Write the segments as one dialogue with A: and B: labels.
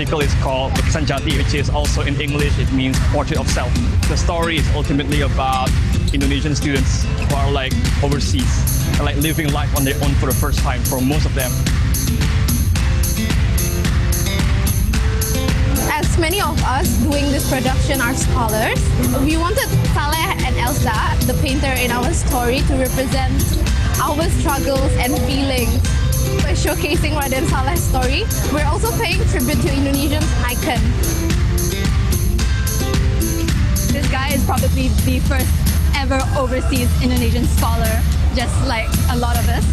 A: article is called Lukisan Jati, which is also in English, it means portrait of self. The story is ultimately about Indonesian students who are like overseas and like living life on their own for the first time for most of them.
B: As many of us doing this production are scholars, we wanted Saleh and Elsa, the painter in our story, to represent our struggles and feelings. By showcasing Raden Saleh's story, we're also paying tribute to Indonesian's icon.
C: This guy is probably the first ever overseas Indonesian scholar, just like a lot of us.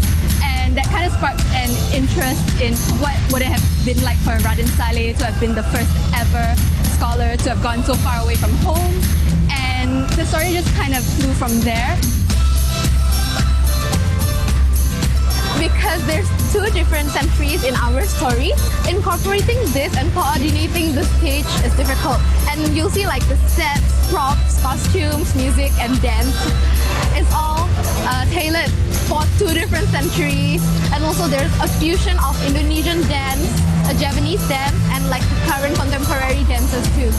C: And that kind of sparked an interest in what would it have been like for Raden Saleh to have been the first ever scholar to have gone so far away from home. And the story just kind of flew from there.
B: Because there's two different centuries in our story, incorporating this and coordinating the stage is difficult. And you'll see like the sets, props, costumes, music, and dance. It's all tailored for two different centuries. And also there's a fusion of Indonesian dance, a Japanese dance, and like the current contemporary dances too.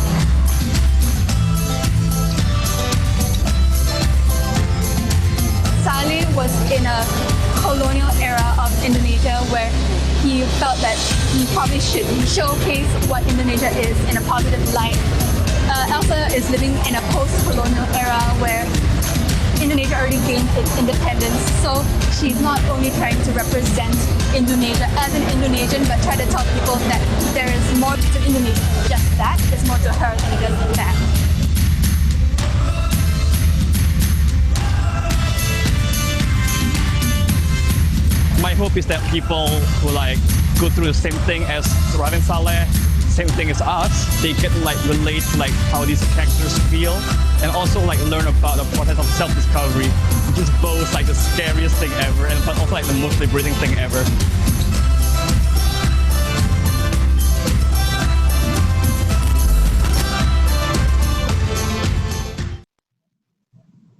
C: Saleh was in a colonial era of Indonesia where he felt that he probably should showcase what Indonesia is in a positive light. Elsa is living in a post-colonial era where Indonesia already gained its independence, so she's not only trying to represent Indonesia as an Indonesian, but try to tell people that there is more to Indonesia than just that. There's more to her than just that.
A: My hope is that people who like go through the same thing as Raden Saleh, same thing as us, they can like relate to like how these characters feel, and also like learn about the process of self-discovery, which is both like the scariest thing ever and but also like the most liberating thing ever.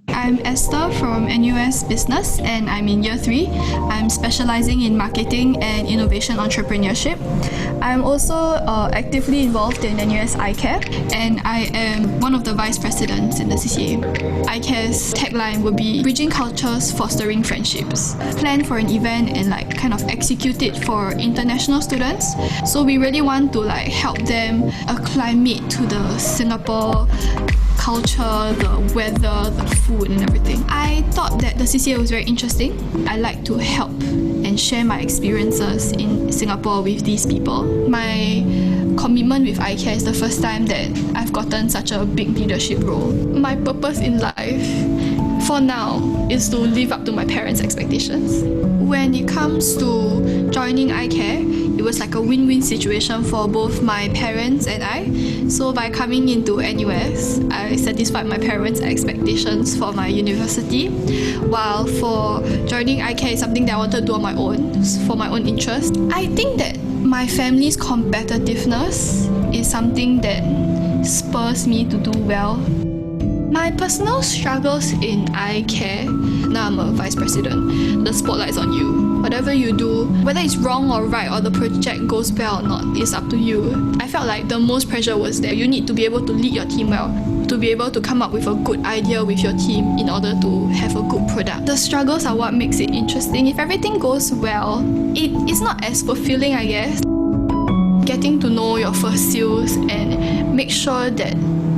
D: I'm Esther from NUS Business and I'm in year 3. I'm specializing in marketing and innovation entrepreneurship. I'm also actively involved in NUS ICARE and I am one of the vice presidents in the CCA. ICARE's tagline would be bridging cultures, fostering friendships. Plan for an event and like kind of execute it for international students. So we really want to like help them acclimate to the Singapore culture, the weather, the food and everything. I thought that the CCA was very interesting. I like to help and share my experiences in Singapore with these people. My commitment with ICARE is the first time that I've gotten such a big leadership role. My purpose in life, for now, is to live up to my parents' expectations. When it comes to joining ICARE, it was like a win-win situation for both my parents and I. So by coming into NUS, I satisfied my parents' expectations for my university, while for joining ICARE is something that I wanted to do on my own, for my own interest. I think that my family's competitiveness is something that spurs me to do well. My personal struggles in ICARE, now I'm a vice president, the spotlight's on you. Whatever you do, whether it's wrong or right or the project goes well or not, it's up to you. I felt like the most pressure was that you need to be able to lead your team well, to be able to come up with a good idea with your team in order to have a good product. The struggles are what makes it interesting. If everything goes well, it's not as fulfilling, I guess. Getting to know your first sales and make sure that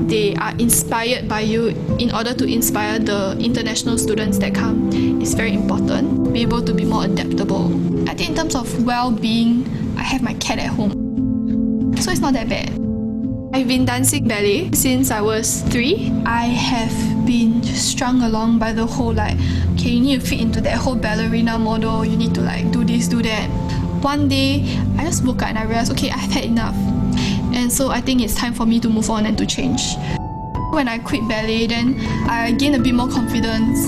D: they are inspired by you in order to inspire the international students that come is very important. Be able to be more adaptable. I think in terms of well-being, I have my cat at home, so it's not that bad. I've been dancing ballet since I was 3. I have been strung along by the whole like, okay, you need to fit into that whole ballerina model, you need to like do this, do that. One day, I just woke up and I realized, okay, I've had enough. And so I think it's time for me to move on and to change. When I quit ballet, then I gained a bit more confidence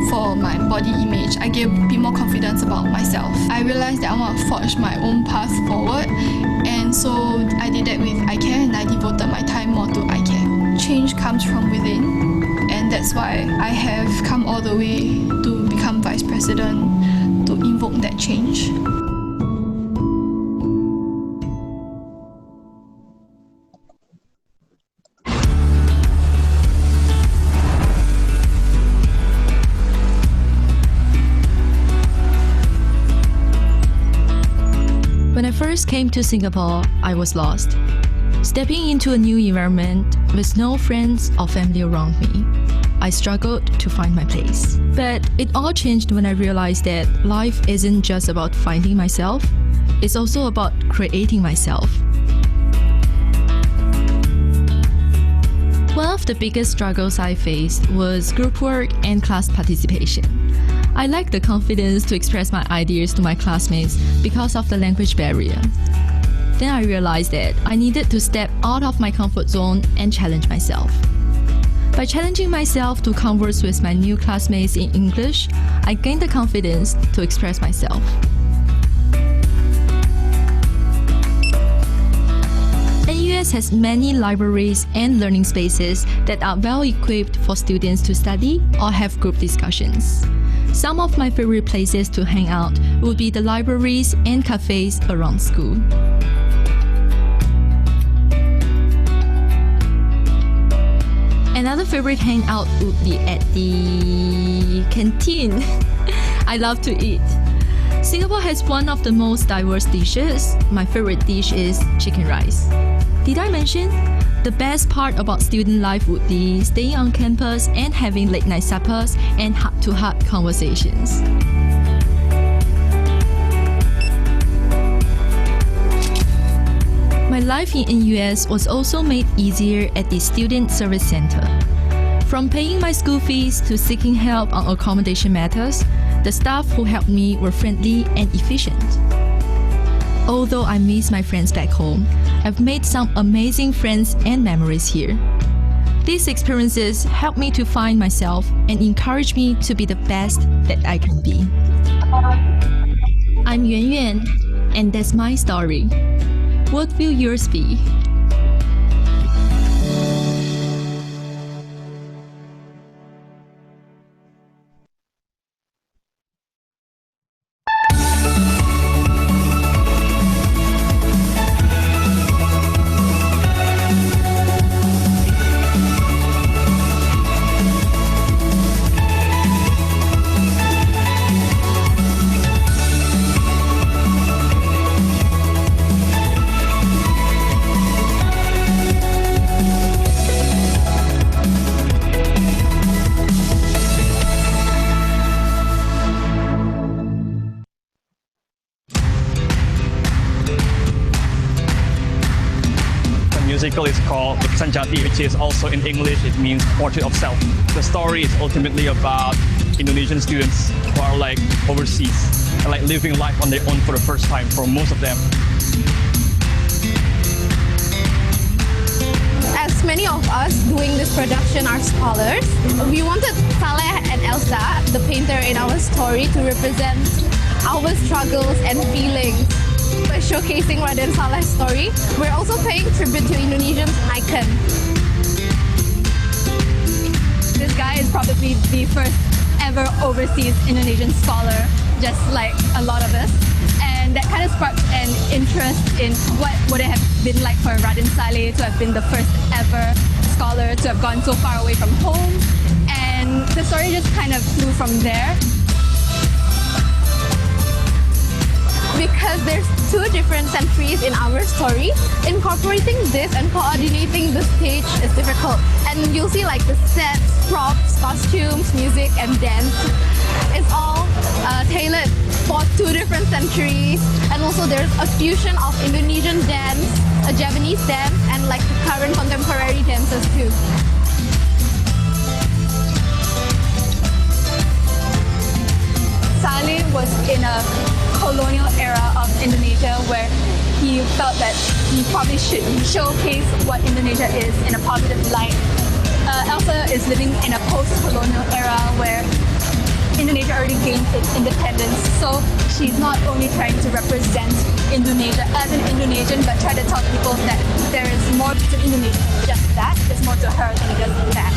D: for my body image. I gained a bit more confidence about myself. I realized that I want to forge my own path forward. And so I did that with ICARE and I devoted my time more to ICARE. Change comes from within. And that's why I have come all the way to become vice president, to invoke that change.
E: first came to Singapore, I was lost. Stepping into a new environment with no friends or family around me, I struggled to find my place. But it all changed when I realized that life isn't just about finding myself, it's also about creating myself. One of the biggest struggles I faced was group work and class participation. I lacked the confidence to express my ideas to my classmates because of the language barrier. Then I realized that I needed to step out of my comfort zone and challenge myself. By challenging myself to converse with my new classmates in English, I gained the confidence to express myself. NUS has many libraries and learning spaces that are well equipped for students to study or have group discussions. Some of my favorite places to hang out would be the libraries and cafes around school. Another favorite hangout would be at the canteen. I love to eat. Singapore has one of the most diverse dishes. My favorite dish is chicken rice. Did I mention? The best part about student life would be staying on campus and having late night suppers and heart-to-heart conversations. My life in NUS was also made easier at the Student Service Center. From paying my school fees to seeking help on accommodation matters, the staff who helped me were friendly and efficient. Although I miss my friends back home, I've made some amazing friends and memories here. These experiences helped me to find myself and encourage me to be the best that I can be. I'm Yuan Yuan, and that's my story. What will yours be?
A: Musical is called Lukisan Jati, which is also in English, it means portrait of self. The story is ultimately about Indonesian students who are like overseas and like living life on their own for the first time for most of them.
B: As many of us doing this production are scholars, we wanted Saleh and Elsa, the painter in our story, to represent our struggles and feelings. By showcasing Raden Saleh's story, we're also paying tribute to Indonesian's icon.
C: This guy is probably the first ever overseas Indonesian scholar, just like a lot of us. And that kind of sparked an interest in what would it have been like for Raden Saleh to have been the first ever scholar to have gone so far away from home. And the story just kind of flew from there.
B: Because there's two different centuries in our story, incorporating this and coordinating the stage is difficult. And you'll see like the sets, props, costumes, music, and dance. It's all tailored for two different centuries. And also there's a fusion of Indonesian dance, a Japanese dance, and like the current contemporary dances too.
C: Saleh was in a colonial era of Indonesia where he felt that he probably should showcase what Indonesia is in a positive light. Elsa is living in a post-colonial era where Indonesia already gained its independence, so she's not only trying to represent Indonesia as an Indonesian, but try to tell people that there is more to Indonesia than just that. There's more to her than just that.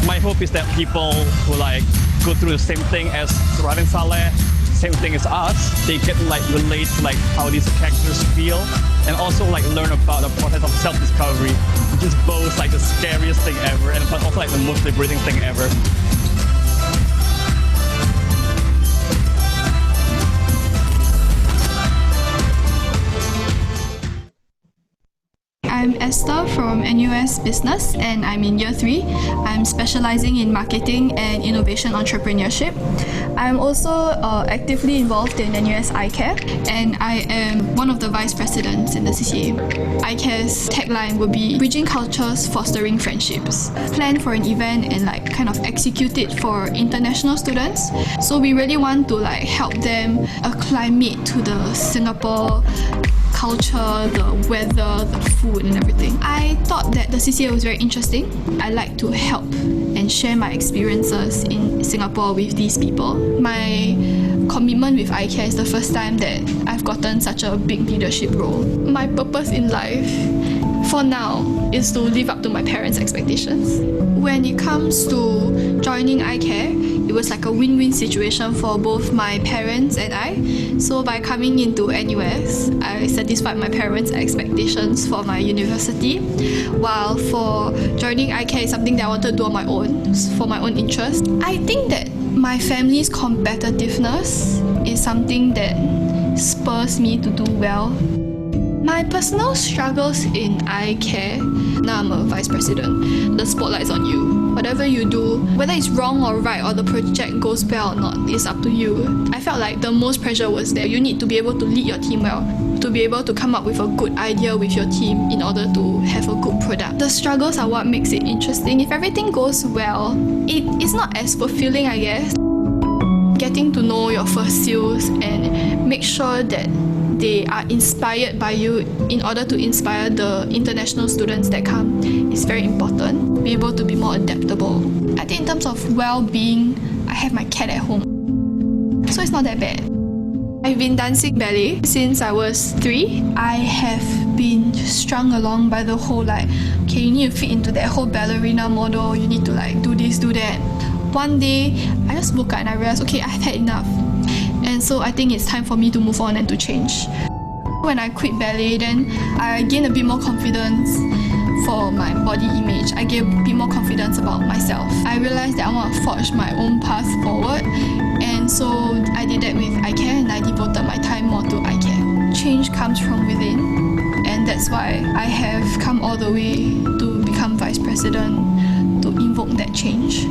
A: My hope is that people who like go through the same thing as Raden Saleh, same thing as us, they can like relate to like how these characters feel, and also like learn about the process of self-discovery, which is both like the scariest thing ever and but also like the most liberating thing ever.
D: I'm Esther from NUS Business and I'm in year 3. I'm specializing in marketing and innovation entrepreneurship. I'm also actively involved in NUS ICARE and I am one of the vice presidents in the CCA. ICARE's tagline would be bridging cultures, fostering friendships. Plan for an event and kind of execute it for international students. So we really want to help them acclimate to the Singapore culture, the weather, the food and everything. I thought that the CCA was very interesting. I like to help and share my experiences in Singapore with these people. My commitment with ICARE is the first time that I've gotten such a big leadership role. My purpose in life for now is to live up to my parents' expectations. When it comes to joining ICARE, it was like a win-win situation for both my parents and I. So by coming into NUS, I satisfied my parents' expectations for my university, while for joining ICARE is something that I wanted to do on my own, for my own interest. I think that my family's competitiveness is something that spurs me to do well. My personal struggles in ICARE, now I'm a vice president, the spotlight's on you. Whatever you do, whether it's wrong or right or the project goes well or not, it's up to you. I felt like the most pressure was that you need to be able to lead your team well, to be able to come up with a good idea with your team in order to have a good product. The struggles are what makes it interesting. If everything goes well, it's not as fulfilling, I guess. Getting to know your first sales and make sure that they are inspired by you in order to inspire the international students that come is very important. Be able to be more adaptable. I think in terms of well-being, I have my cat at home, so it's not that bad. I've been dancing ballet since I was 3. I have been strung along by the whole okay, you need to fit into that whole ballerina model, you need to do this, do that. One day, I just woke up and I realized, okay, I've had enough. And so I think it's time for me to move on and to change. When I quit ballet, then I gained a bit more confidence for my body image. I gained a bit more confidence about myself. I realized that I want to forge my own path forward. And so I did that with ICARE and I devoted my time more to ICARE. Change comes from within. And that's why I have come all the way to become vice president, to invoke that change.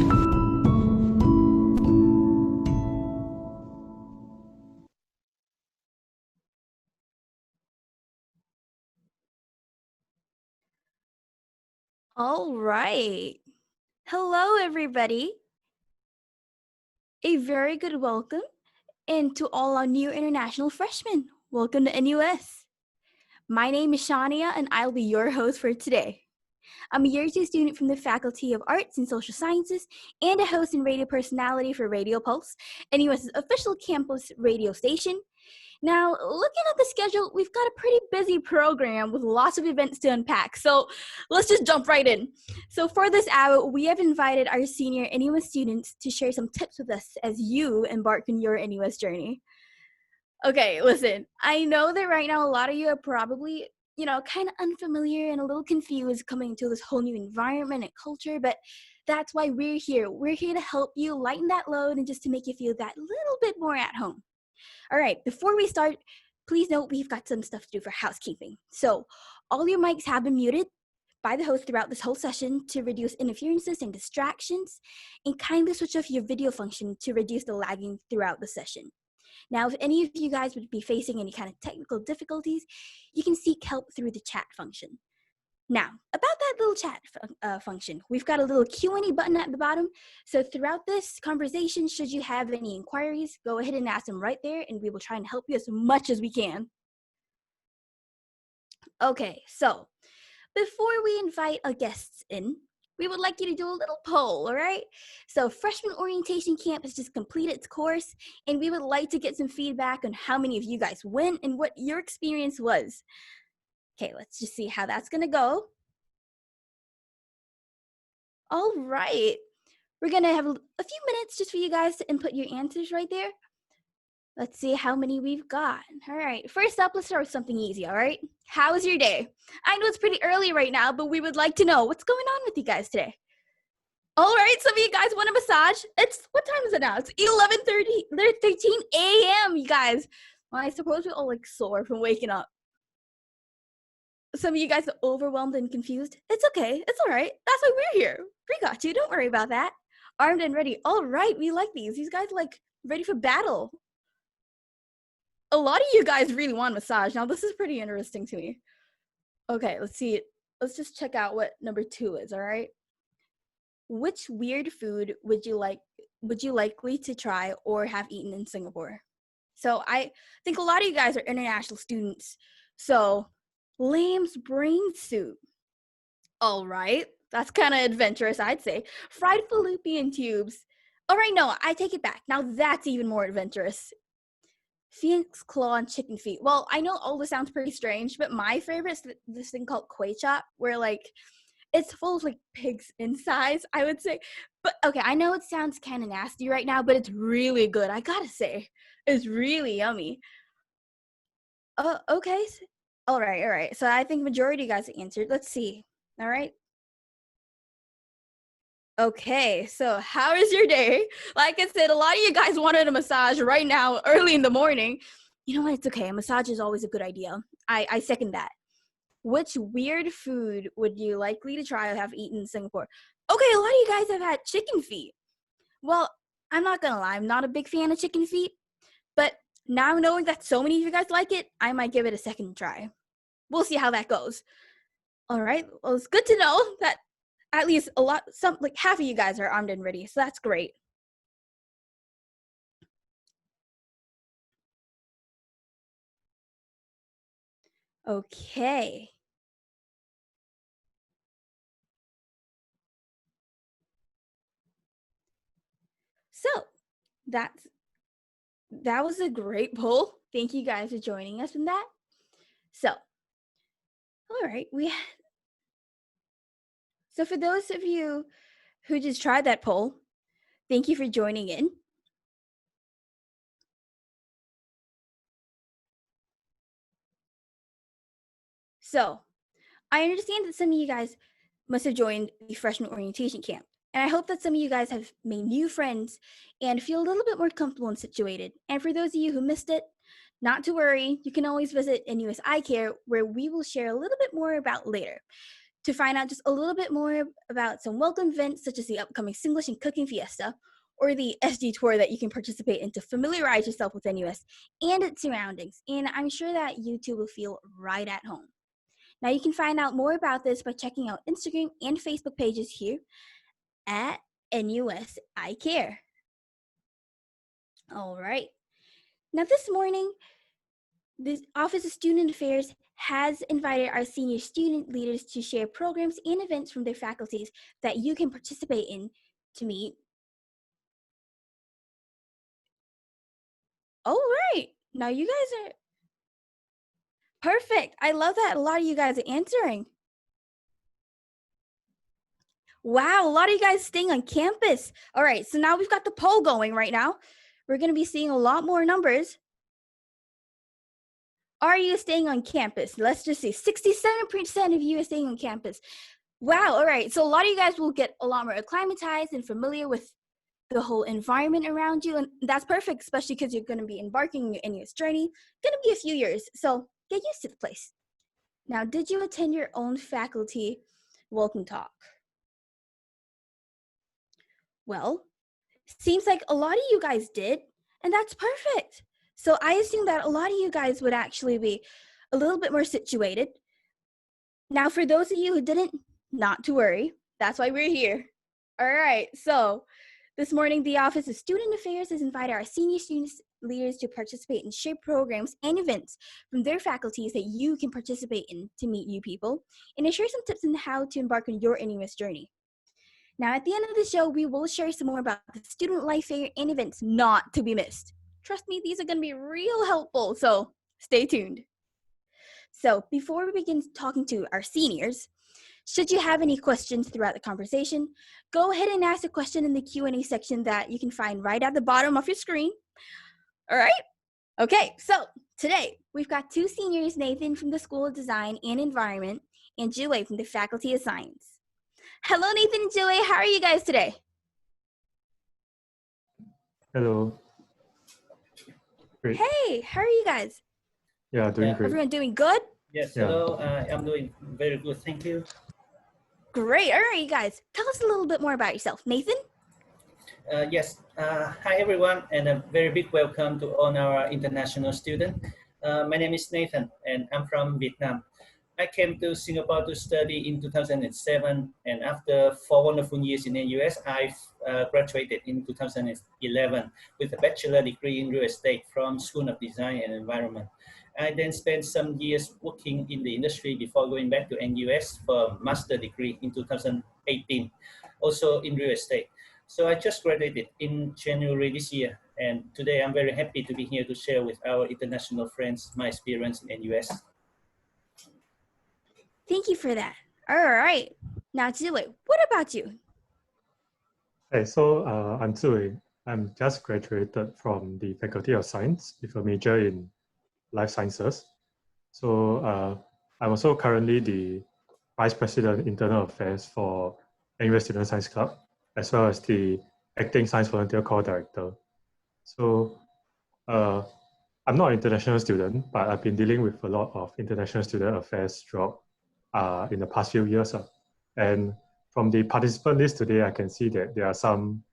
F: All right. Hello, everybody. A very good welcome, and to all our new international freshmen. Welcome to NUS. My name is Shania, and I'll be your host for today. I'm a year 2 student from the Faculty of Arts and Social Sciences and a host and radio personality for Radio Pulse, NUS's official campus radio station. Now, looking at the schedule, we've got a pretty busy program with lots of events to unpack, so let's just jump right in. So for this hour, we have invited our senior NUS students to share some tips with us as you embark on your NUS journey. Okay, listen, I know that right now a lot of you are probably, kind of unfamiliar and a little confused coming into this whole new environment and culture, but that's why we're here. We're here to help you lighten that load and just to make you feel that little bit more at home. All right, before we start, please note we've got some stuff to do for housekeeping. So all your mics have been muted by the host throughout this whole session to reduce interferences and distractions, and kindly switch off your video function to reduce the lagging throughout the session. Now, if any of you guys would be facing any kind of technical difficulties, you can seek help through the chat function. Now, about that little chat function, we've got a little Q&A button at the bottom. So throughout this conversation, should you have any inquiries, go ahead and ask them right there, and we will try and help you as much as we can. Okay, so before we invite our guests in, we would like you to do a little poll, all right? So freshman orientation camp has just completed its course, and we would like to get some feedback on how many of you guys went and what your experience was. Okay, let's just see how that's gonna go. All right, we're gonna have a few minutes just for you guys to input your answers right there. Let's see how many we've got. All right, first up, let's start with something easy, all right? How was your day? I know it's pretty early right now, but we would like to know what's going on with you guys today. All right, some of you guys want a massage. What time is it now? It's 13 a.m., you guys. Well, I suppose we're all sore from waking up. some of you guys are overwhelmed and confused. It's okay. It's all right. That's why we're here. We got you. Don't worry about that. Armed and ready. All right. We like these. These guys like ready for battle. A lot of you guys really want massage. Now, this is pretty interesting to me. Okay, let's see. Let's just check out what number 2 is, all right? Which weird food would you likely to try or have eaten in Singapore? So I think a lot of you guys are international students. So lamb's brain soup. All right. That's kind of adventurous, I'd say. Fried fallopian tubes. All right, no, I take it back. Now that's even more adventurous. Phoenix claw and chicken feet. Well, I know all this sounds pretty strange, but my favorite is this thing called kway chop, where like it's full of like pigs insides, I would say. But okay, I know it sounds kind of nasty right now, but it's really good. I gotta say, it's really yummy. Okay. All right. So I think majority of you guys answered. Let's see. All right. Okay, so how is your day? Like I said, a lot of you guys wanted a massage right now, early in the morning. You know what? It's okay. A massage is always a good idea. I second that. Which weird food would you likely to try or have eaten in Singapore? Okay, a lot of you guys have had chicken feet. Well, I'm not gonna lie, I'm not a big fan of chicken feet, but now knowing that so many of you guys like it, I might give it a second try. We'll see how that goes. All right, well, it's good to know that at least half of you guys are armed and ready, so that's great. Okay. So that was a great poll. Thank you guys for joining us in that. So, all right, so for those of you who just tried that poll, thank you for joining in. So, I understand that some of you guys must have joined the freshman orientation camp, and I hope that some of you guys have made new friends and feel a little bit more comfortable and situated. And for those of you who missed it, not to worry, you can always visit NUS iCare, where we will share a little bit more about later, to find out just a little bit more about some welcome events such as the upcoming Singlish and Cooking Fiesta, or the SG tour that you can participate in to familiarize yourself with NUS and its surroundings. And I'm sure that you too will feel right at home. Now you can find out more about this by checking out Instagram and Facebook pages here at NUS iCare. All right. Now this morning, the Office of Student Affairs has invited our senior student leaders to share programs and events from their faculties that you can participate in to meet. All right. Now you guys are perfect. I love that a lot of you guys are answering. Wow, a lot of you guys staying on campus. All right, so now we've got the poll going right now. We're going to be seeing a lot more numbers. Are you staying on campus? Let's just see, 67% of you are staying on campus. Wow, all right, so a lot of you guys will get a lot more acclimatized and familiar with the whole environment around you, and that's perfect, especially because you're going to be embarking in your journey. Going to be a few years, so get used to the place. Now, did you attend your own faculty welcome talk? Well, seems like a lot of you guys did, and that's perfect. So I assume that a lot of you guys would actually be a little bit more situated. Now, for those of you who didn't, not to worry. That's why we're here. All right, so this morning, the Office of Student Affairs has invited our senior student leaders to participate in shared programs and events from their faculties that you can participate in to meet new people, and to share some tips on how to embark on your NUS journey. Now, at the end of the show, we will share some more about the student life fair and events not to be missed. Trust me, these are going to be real helpful, so stay tuned. So before we begin talking to our seniors, should you have any questions throughout the conversation, go ahead and ask a question in the Q&A section that you can find right at the bottom of your screen. All right? Okay, so today we've got two seniors, Nathan from the School of Design and Environment, and Jue from the Faculty of Science. Hello, Nathan and Jue. How are you guys today?
G: Hello. Great.
F: Hey, how are you guys?
G: Yeah, doing great.
F: Everyone doing good?
G: Yes,
H: Yeah.
G: hello. I'm doing very good, thank you.
F: Great. All right, you guys. Tell us a little bit more about yourself. Nathan?
G: Yes, hi everyone, and a very big welcome to all our international students. My name is Nathan, and I'm from Vietnam. I came to Singapore to study in 2007, and after 4 wonderful years in the US, I graduated in 2011 with a bachelor degree in real estate from School of Design and Environment. I then spent some years working in the industry before going back to NUS for a master degree in 2018, also in real estate. So I just graduated in January this year, and today I'm very happy to be here to share with our international friends my experience in NUS.
F: Thank you for that. All right. Now, Ziwei, what about you?
H: Hey, so I'm Zui. I'm just graduated from the Faculty of Science with a major in Life Sciences. So I'm also currently the Vice President Internal Affairs for NUS Student Science Club, as well as the Acting Science Volunteer Corps Director. So I'm not an international student, but I've been dealing with a lot of international student affairs throughout in the past few years. And from the participant list today, I can see that there are some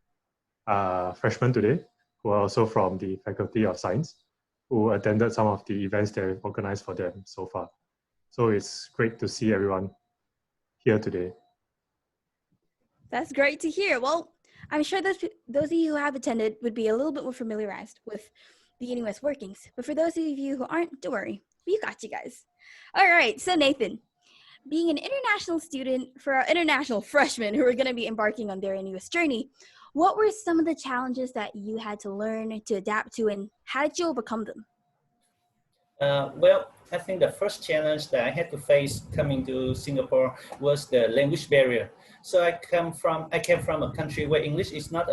H: freshmen today who are also from the Faculty of Science who attended some of the events that we've organized for them so far. So it's great to see everyone here today.
F: That's great to hear. Well, I'm sure those of you who have attended would be a little bit more familiarized with the NUS workings. But for those of you who aren't, don't worry. We got you guys. All right. So, Nathan, being an international student for our international freshmen who are going to be embarking on their NUS journey, what were some of the challenges that you had to learn to adapt to, and how did you overcome them?
G: Well, I think the first challenge that I had to face coming to Singapore was the language barrier. So I came from a country where English is not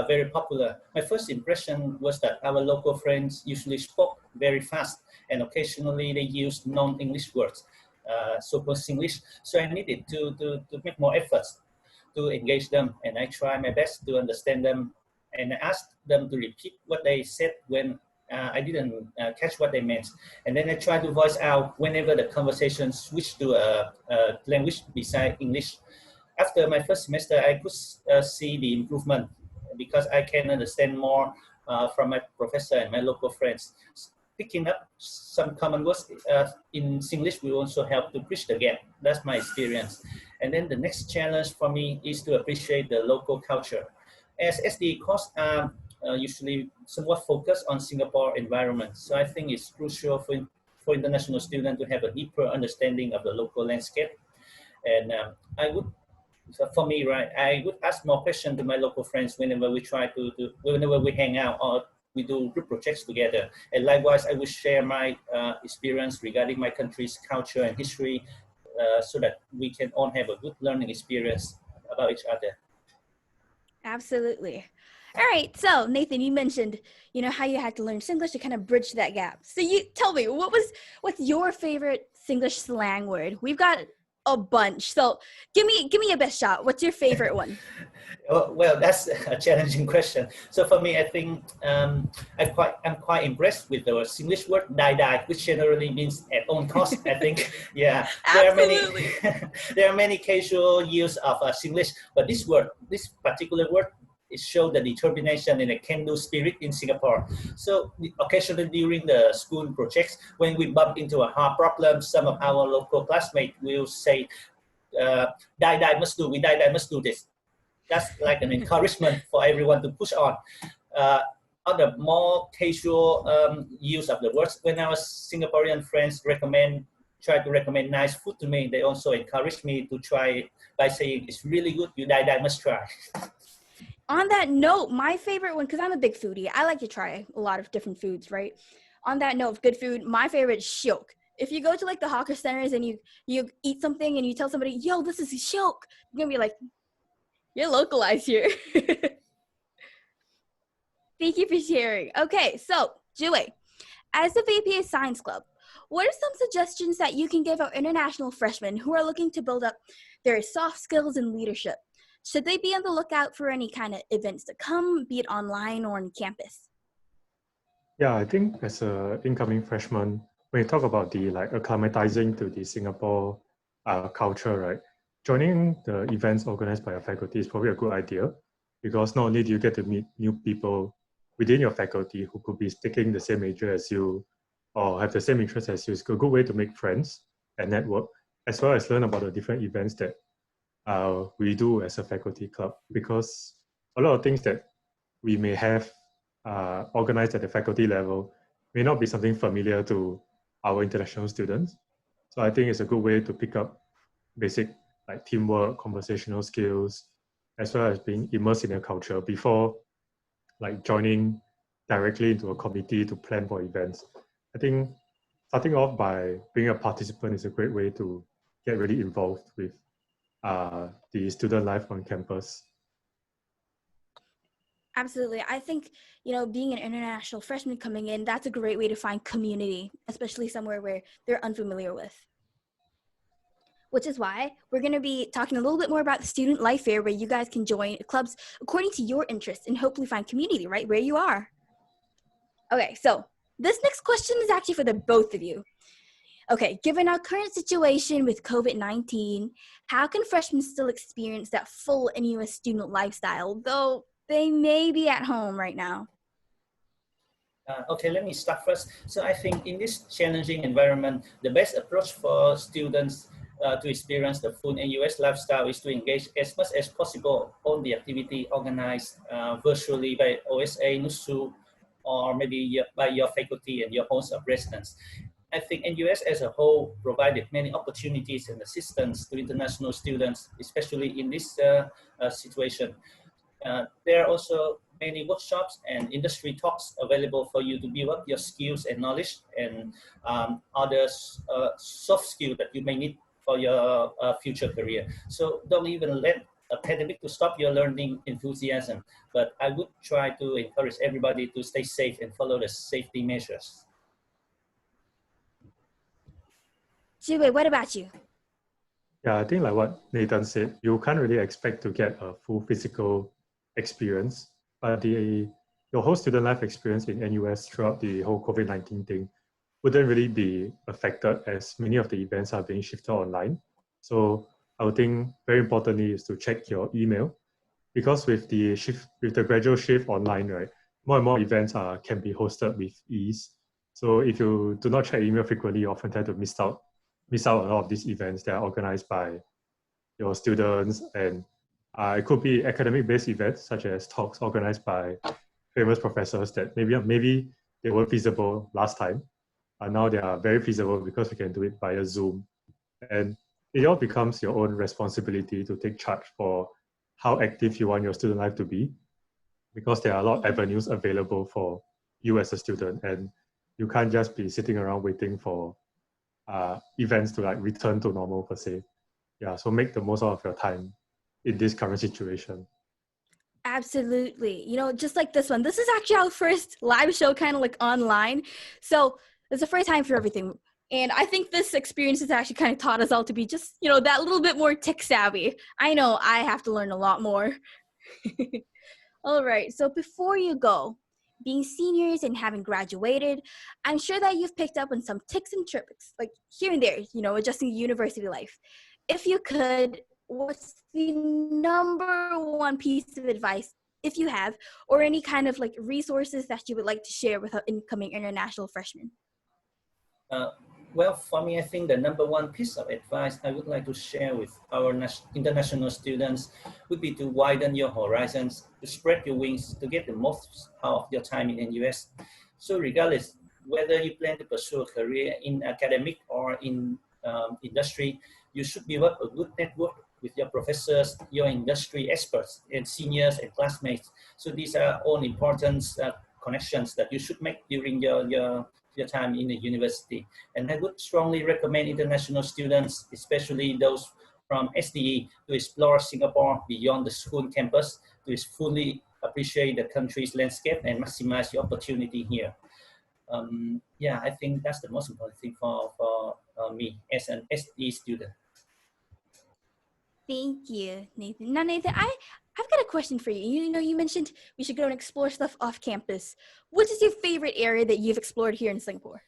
G: very popular. My first impression was that our local friends usually spoke very fast, and occasionally they used non-English words, so-called Singlish. So I needed to make more efforts to engage them, and I tried my best to understand them, and I asked them to repeat what they said when I didn't catch what they meant. And then I tried to voice out whenever the conversation switched to a language beside English. After my first semester, I could see the improvement because I can understand more from my professor and my local friends. Picking up some common words in Singlish will also help to bridge the gap. That's my experience. And then the next challenge for me is to appreciate the local culture. As the course are usually somewhat focused on Singapore environment, so I think it's crucial for international students to have a deeper understanding of the local landscape. And for me, right, I would ask more questions to my local friends whenever we whenever we hang out or we do group projects together. And likewise, I will share my experience regarding my country's culture and history so that we can all have a good learning experience about each other.
F: Absolutely. All right. So, Nathan, you mentioned, how you had to learn Singlish to kind of bridge that gap. So you tell me, what's your favorite Singlish slang word? We've got a bunch. So give me a best shot. What's your favorite one?
G: Well, that's a challenging question. So for me, I think I'm quite impressed with the Singlish word "die," which generally means at own cost. I think, yeah,
F: Absolutely.
G: there are many casual use of Singlish, but this particular word, it shows the determination and a can-do spirit in Singapore. So occasionally during the school projects, when we bump into a hard problem, some of our local classmates will say, "Die must do. We die must do this." That's like an encouragement for everyone to push on. Other more casual use of the words, when our Singaporean friends try to recommend nice food to me, they also encourage me to try it by saying, "It's really good. You die must try."
F: On that note, my favorite one, because I'm a big foodie, I like to try a lot of different foods, right? On that note of good food, my favorite is shiok. If you go to like the hawker centers and you eat something and you tell somebody, "Yo, this is shiok," you're gonna be like, "You're localized here." Thank you for sharing. Okay, so Julie, as the VP of Science Club, what are some suggestions that you can give our international freshmen who are looking to build up their soft skills and leadership? Should they be on the lookout for any kind of events to come, be it online or on campus?
H: Yeah, I think as an incoming freshman, when you talk about the like acclimatizing to the Singapore culture, right? Joining the events organized by your faculty is probably a good idea, because not only do you get to meet new people within your faculty who could be taking the same major as you or have the same interest as you. It's a good way to make friends and network, as well as learn about the different events that we do as a faculty club, because a lot of things that we may have organized at the faculty level may not be something familiar to our international students. So I think it's a good way to pick up basic like teamwork, conversational skills, as well as being immersed in the culture before like joining directly into a committee to plan for events. I think starting off by being a participant is a great way to get really involved with the student life on campus.
F: Absolutely. I think, being an international freshman coming in, that's a great way to find community, especially somewhere where they're unfamiliar with. Which is why we're going to be talking a little bit more about the student life fair, where you guys can join clubs according to your interests and hopefully find community right where you are. Okay, so this next question is actually for the both of you. Okay, given our current situation with COVID-19, how can freshmen still experience that full NUS student lifestyle, though they may be at home right now?
G: Okay, let me start first. So I think in this challenging environment, the best approach for students to experience the full NUS lifestyle is to engage as much as possible on the activity organized virtually by OSA, NUSU, or maybe by your faculty and your host of residence. I think NUS as a whole provided many opportunities and assistance to international students, especially in this situation. There are also many workshops and industry talks available for you to build up your skills and knowledge and other soft skills that you may need for your future career. So don't even let a pandemic to stop your learning enthusiasm, but I would try to encourage everybody to stay safe and follow the safety measures.
F: Jiwei, what about you?
H: Yeah, I think like what Nathan said, you can't really expect to get a full physical experience, but your whole student life experience in NUS throughout the whole COVID-19 thing wouldn't really be affected, as many of the events are being shifted online. So I would think very importantly is to check your email, because with the gradual shift online, right, more and more events can be hosted with ease. So if you do not check email frequently, you often tend to miss out a lot of these events that are organized by your students, and it could be academic-based events such as talks organized by famous professors that maybe they weren't feasible last time. Now they are very feasible because we can do it via Zoom. And it all becomes your own responsibility to take charge for how active you want your student life to be, because there are a lot of avenues available for you as a student, and you can't just be sitting around waiting for events to like return to normal per se. Yeah, so make the most out of your time in this current situation.
F: Absolutely. Just like this one, this is actually our first live show kind of like online. So it's the first time for everything. And I think this experience has actually kind of taught us all to be just, that little bit more tech savvy. I know I have to learn a lot more. All right. So before you go, being seniors and having graduated, I'm sure that you've picked up on some tips and tricks, like here and there, adjusting university life. If you could, what's the number one piece of advice, if you have, or any kind of like resources that you would like to share with our incoming international freshmen?
G: Well, for me, I think the number one piece of advice I would like to share with our international students would be to widen your horizons, to spread your wings, to get the most out of your time in NUS. So regardless whether you plan to pursue a career in academic or in industry, you should build up a good network with your professors, your industry experts, and seniors and classmates. So these are all important connections that you should make during your time in the university. And I would strongly recommend international students, especially those from SDE, to explore Singapore beyond the school campus, to fully appreciate the country's landscape and maximize your opportunity here. Yeah, I think that's the most important thing for me as an SDE student.
F: Thank you, Nathan. Now, Nathan, I've got a question for you. You mentioned we should go and explore stuff off campus. What is your favorite area that you've explored here in Singapore?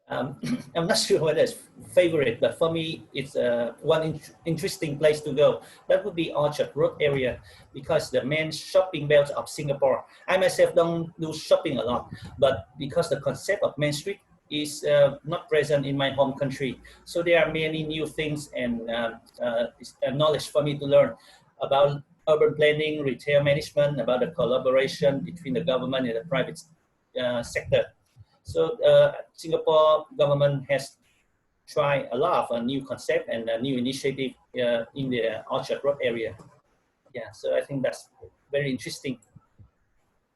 G: I'm not sure whether it's favorite, but for me, it's one interesting place to go. That would be Orchard Road area, because the main shopping belt of Singapore. I myself don't do shopping a lot, but because the concept of Main Street is not present in my home country, so there are many new things and knowledge for me to learn about urban planning, retail management, about the collaboration between the government and the private sector. So Singapore government has tried a lot of new concept and new initiative in the Orchard Road area. Yeah, so I think that's very interesting.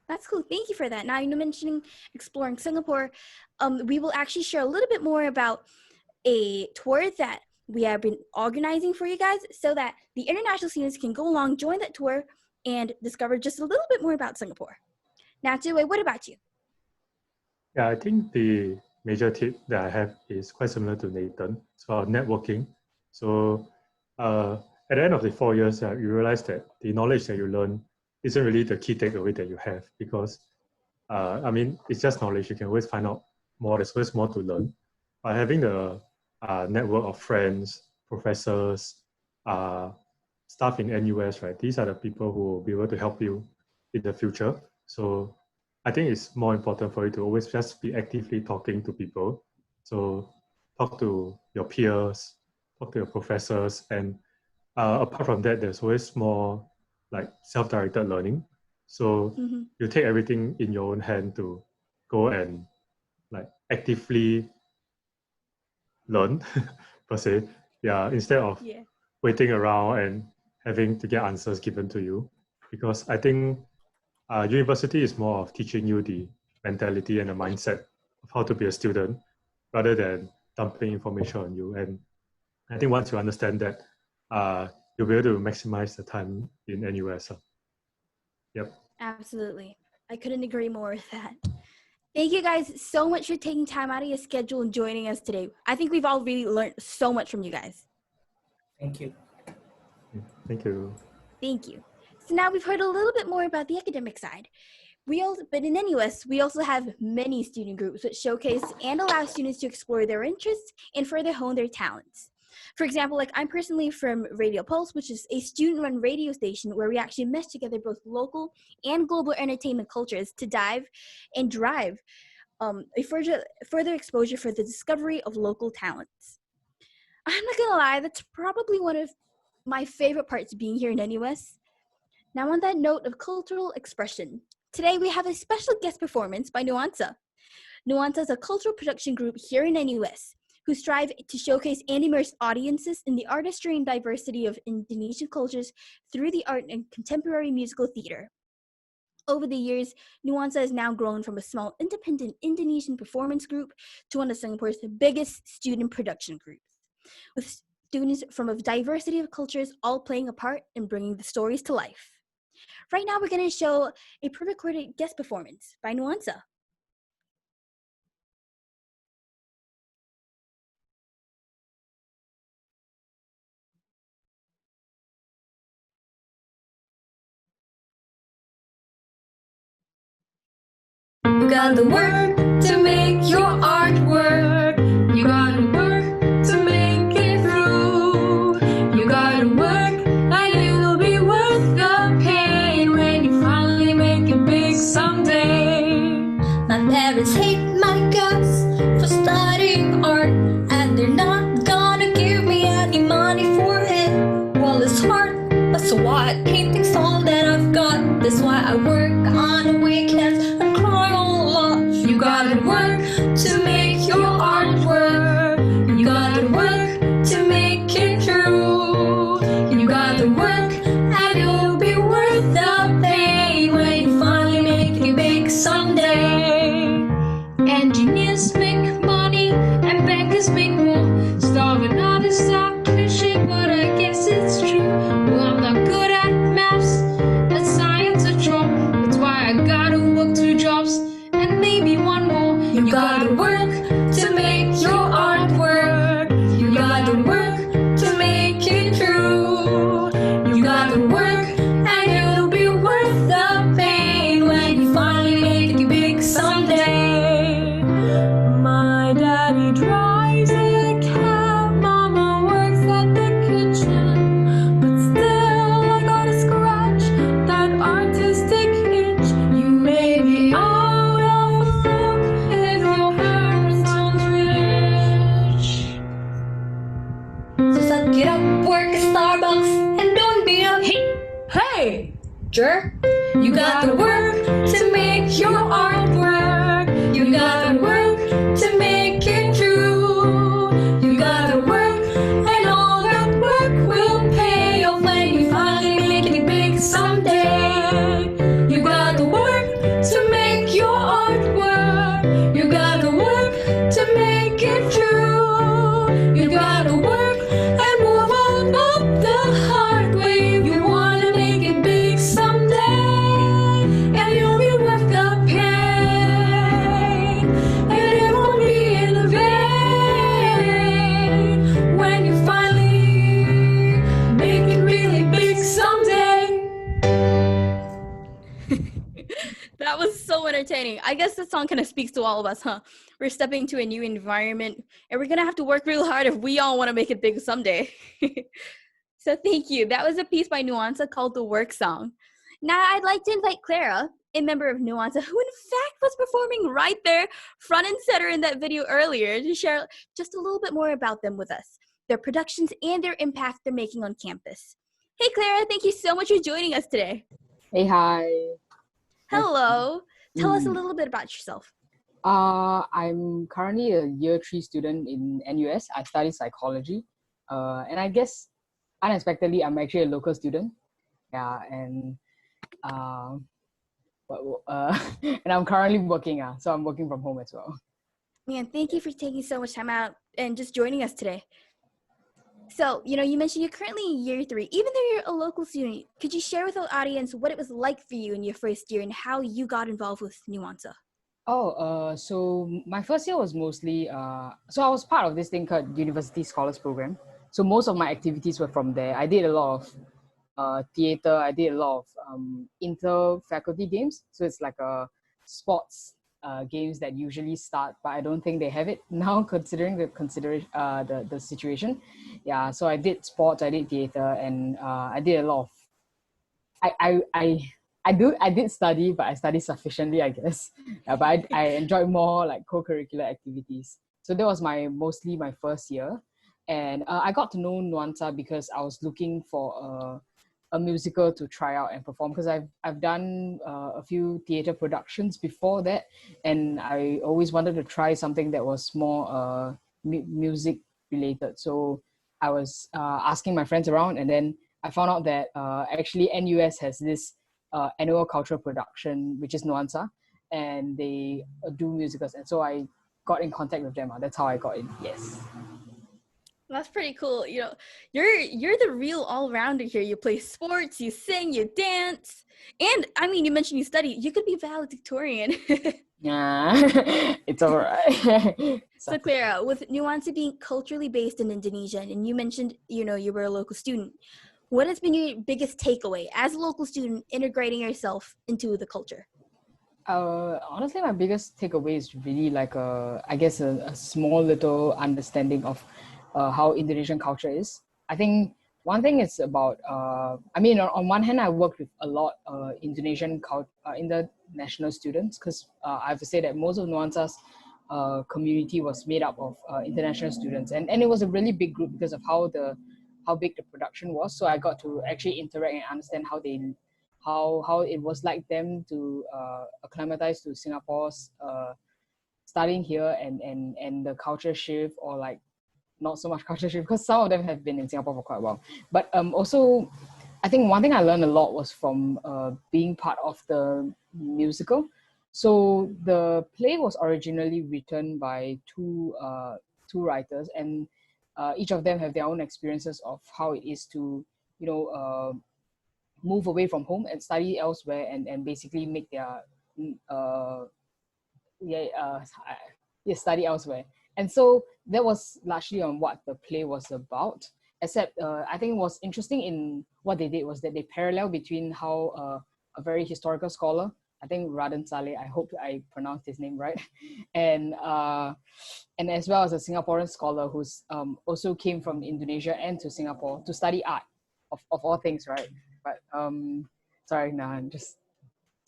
F: That's cool. Thank you for that. Now, you're mentioning exploring Singapore. We will actually share a little bit more about a tour that we have been organizing for you guys, so that the international students can go along, join that tour, and discover just a little bit more about Singapore. Now, Jiwei, what about you?
H: Yeah, I think the major tip that I have is quite similar to Nathan. It's about networking. So at the end of the 4 years, you realize that the knowledge that you learn isn't really the key takeaway that you have, because I mean, it's just knowledge. You can always find out more. There's always more to learn. But having the network of friends, professors, staff in NUS, right? These are the people who will be able to help you in the future. So I think it's more important for you to always just be actively talking to people. So talk to your peers, talk to your professors, and apart from that, there's always more like self-directed learning. So you take everything in your own hand to go and like actively learn per se. Yeah, instead of waiting around and having to get answers given to you. Because I think university is more of teaching you the mentality and the mindset of how to be a student, rather than dumping information on you. And I think once you understand that, you'll be able to maximize the time in NUS. Yep.
F: Absolutely. I couldn't agree more with that. Thank you guys so much for taking time out of your schedule and joining us today. I think we've all really learned so much from you guys.
G: Thank you.
H: Thank you.
F: Thank you. So now we've heard a little bit more about the academic side. But in NUS, we also have many student groups which showcase and allow students to explore their interests and further hone their talents. For example, like I'm personally from Radio Pulse, which is a student-run radio station where we actually mesh together both local and global entertainment cultures to drive a further exposure for the discovery of local talents. I'm not gonna lie, that's probably one of my favorite parts of being here in NUS. Now, on that note of cultural expression, today we have a special guest performance by Nuansa. Nuansa is a cultural production group here in NUS who strive to showcase and immerse audiences in the artistry and diversity of Indonesian cultures through the art and contemporary musical theater. Over the years, Nuansa has now grown from a small independent Indonesian performance group to one of Singapore's biggest student production groups, with students from a diversity of cultures all playing a part in bringing the stories to life. Right now, we're going to show a pre-recorded guest performance by Nuansa.
I: You gotta work to make your art work. You gotta work to make it through. You gotta work and it'll be worth the pain when you finally make it big someday. My parents hate my guts for studying art, and they're not gonna give me any money for it. Well, it's hard, but so what? Painting's all that I've got. That's why I work on weekends and cry all lot. You gotta work to make your art work. You gotta work to make it true. You gotta work and it'll be worth the pain when you finally make it big someday. Engineers make money and bankers make more. Starving artists are cliche, but I guess it's true. Well, I'm not good at maths, but science a chore. That's why I gotta work 2 jobs and maybe one more. You gotta work to make your art work. You gotta work to make it true. You gotta jerk. You gotta work to make your art work. You gotta work to make it true. You gotta work, and all that work will pay off when you finally make it big someday. You gotta work to make your art work. You gotta work to make it true. You gotta work and move on up the hard way. If you wanna make it big someday, and you'll be worth the pain, and it won't be in vain when you finally make it really big someday.
F: That was so entertaining. I guess this song kind of speaks to all of us, huh? We're stepping into a new environment, and we're gonna have to work real hard if we all want to make it big someday. So thank you. That was a piece by Nuansa called The Work Song. Now I'd like to invite Clara, a member of Nuansa, who in fact was performing right there, front and center in that video earlier, to share just a little bit more about them with us, their productions and their impact they're making on campus. Hey Clara, thank you so much for joining us today.
J: Hey, hi.
F: Hello. Tell us a little bit about yourself.
J: I'm currently a year 3 student in NUS. I study psychology. And I guess unexpectedly, I'm actually a local student. Yeah, and and I'm currently working. So I'm working from home as well.
F: Man, thank you for taking so much time out and just joining us today. So, you mentioned you're currently in year 3. Even though you're a local student, could you share with our audience what it was like for you in your first year and how you got involved with Nuansa?
J: So my first year was mostly, so I was part of this thing called University Scholars Program. So most of my activities were from there. I did a lot of theater. I did a lot of inter-faculty games. So it's like a sports games that usually start, but I don't think they have it now considering the situation. Yeah, so I did sports, I did theater, and I did a lot of, I did study, but I studied sufficiently, I guess. But I enjoyed more like co-curricular activities. So that was mostly my first year. And I got to know Nuansa because I was looking for a musical to try out and perform, because I've done a few theater productions before that, and I always wanted to try something that was more music related. So I was asking my friends around, and then I found out that actually NUS has this annual cultural production, which is Nuansa, and they do musicals, and so I got in contact with them. That's how I got in. Yes.
F: That's pretty cool. You're the real all-rounder here. You play sports, you sing, you dance, and I mean, you mentioned you study. You could be valedictorian.
J: Yeah, it's all right.
F: So Clara, with Nuansa being culturally based in Indonesia, and you mentioned you were a local student, what has been your biggest takeaway as a local student integrating yourself into the culture?
J: Honestly, my biggest takeaway is really like a small little understanding of how Indonesian culture is. I think one thing is about, on one hand, I worked with a lot Indonesian international students, because I have to say that most of Nuansa's community was made up of international students, and it was a really big group because of how big the production was. So I got to actually interact and understand how it was like them to acclimatize to Singapore's studying here, and the culture shift, or like not so much culture shift, because some of them have been in Singapore for quite a while. But also, I think one thing I learned a lot was from being part of the musical. So the play was originally written by two writers, and each of them have their own experiences of how it is to move away from home and study elsewhere, and basically make their study elsewhere. And so that was largely on what the play was about, except I think what's interesting in what they did was that they parallel between how a very historical scholar, I think Raden Saleh, I hope I pronounced his name right, and as well as a Singaporean scholar who's also came from Indonesia and to Singapore to study art, of all things, right? But sorry, I'm just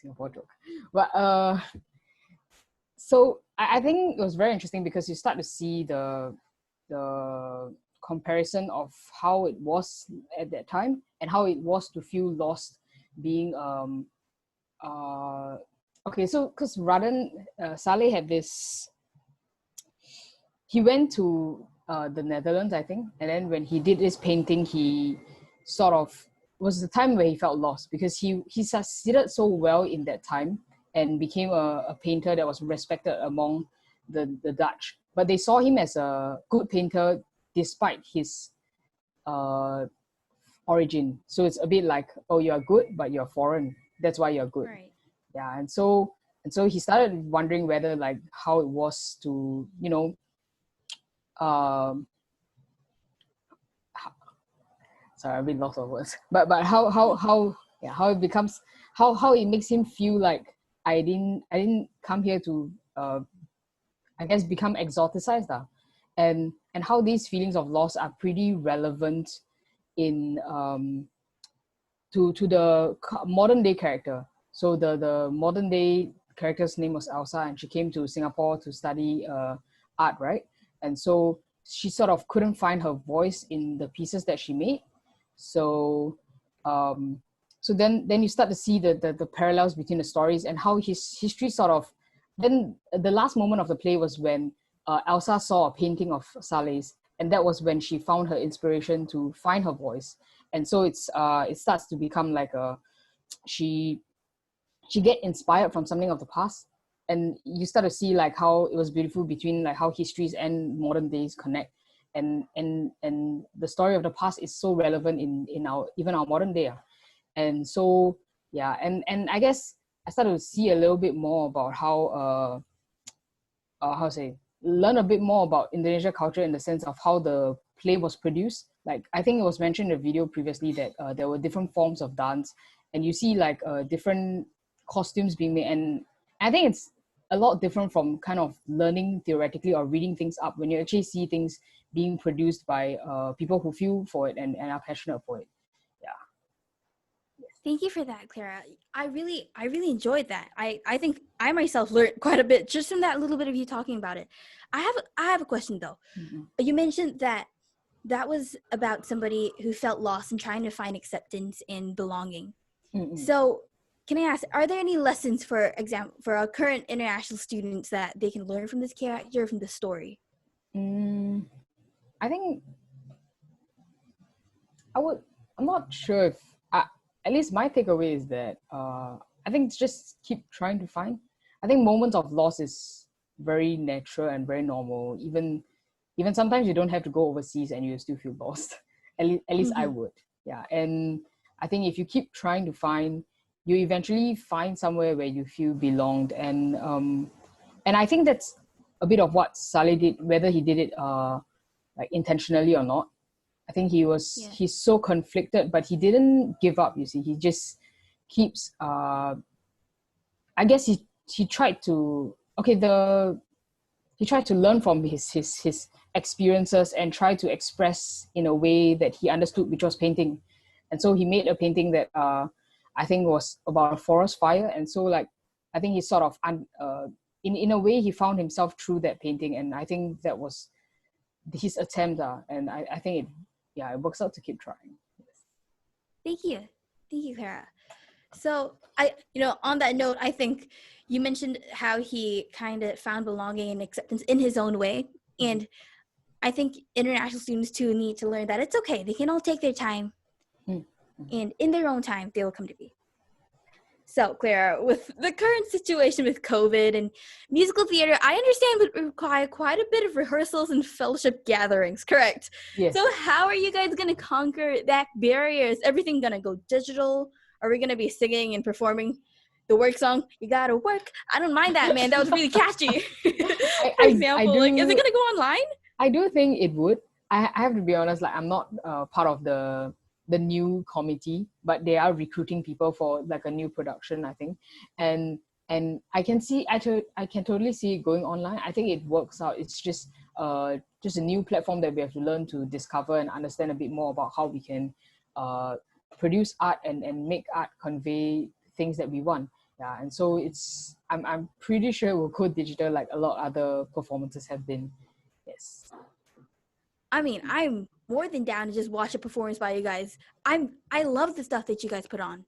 J: Singapore joke. But so I think it was very interesting because you start to see the comparison of how it was at that time and how it was to feel lost being okay, so because Radan Saleh had this, he went to the Netherlands, I think, and then when he did this painting, he sort of was the time where he felt lost because he succeeded so well in that time and became a painter that was respected among the Dutch. But they saw him as a good painter despite his origin. So it's a bit like, oh, you're good, but you're foreign. That's why you're good.
F: Right.
J: Yeah, and so he started wondering whether like how it was to, you know, sorry, I'm a bit lost of words. But how it becomes, how it makes him feel like I didn't come here to I guess become exoticized, and how these feelings of loss are pretty relevant in to the modern day character. So the modern day character's name was Elsa, and she came to Singapore to study art, right? And so she sort of couldn't find her voice in the pieces that she made. So so then you start to see the parallels between the stories and how his history sort of. Then the last moment of the play was when Elsa saw a painting of Saleh's, and that was when she found her inspiration to find her voice. And so it starts to become like she get inspired from something of the past, and you start to see like how it was beautiful between like how histories and modern days connect, and the story of the past is so relevant in our even our modern day. And so yeah, and I guess I started to see a little bit more about how how to say, learn a bit more about Indonesia culture in the sense of how the play was produced. Like I think it was mentioned in the video previously that there were different forms of dance, and you see like different costumes being made, and I think it's a lot different from kind of learning theoretically or reading things up when you actually see things being produced by people who feel for it and are passionate for it.
F: Thank you for that, Clara. I really enjoyed that. I think I myself learned quite a bit just from that little bit of you talking about it. I have a question though.
J: Mm-hmm.
F: You mentioned that was about somebody who felt lost and trying to find acceptance and belonging.
J: Mm-hmm.
F: So can I ask, are there any lessons, for example, for our current international students that they can learn from this character, from the story?
J: I think I'm not sure if at least my takeaway is that I think just keep trying to find. I think moments of loss is very natural and very normal. Even sometimes you don't have to go overseas and you still feel lost. At least I would. Yeah. And I think if you keep trying to find, you eventually find somewhere where you feel belonged. And I think that's a bit of what Saleh did, whether he did it like intentionally or not. I think he's so conflicted, but he didn't give up, you see. He just keeps I guess he tried to he tried to learn from his experiences and try to express in a way that he understood, which was painting. And so he made a painting that I think was about a forest fire. And so like I think he sort of in a way he found himself through that painting, and I think that was his attempt, and I think it works out to keep trying.
F: Thank you, Clara. So on that note, I think you mentioned how he kind of found belonging and acceptance in his own way, and I think international students too need to learn that it's okay. They can all take their time, and in their own time, they will come to be. So, Clara, with the current situation with COVID and musical theater, I understand would require quite a bit of rehearsals and fellowship gatherings, correct?
J: Yes.
F: So how are you guys going to conquer that barrier? Is everything going to go digital? Are we going to be singing and performing the work song, You Gotta Work? I don't mind that, man. That was really catchy. For example, is it going to go online?
J: I do think it would. I have to be honest, like I'm not part of the new committee, but they are recruiting people for like a new production, I think, and I can totally see it going online. I think it works out. It's just a new platform that we have to learn to discover and understand a bit more about how we can produce art and make art convey things that we want. Yeah, and so I'm pretty sure we'll go digital like a lot of other performances have been. Yes.
F: I mean, I'm more than down to just watch a performance by you guys. I love the stuff that you guys put on.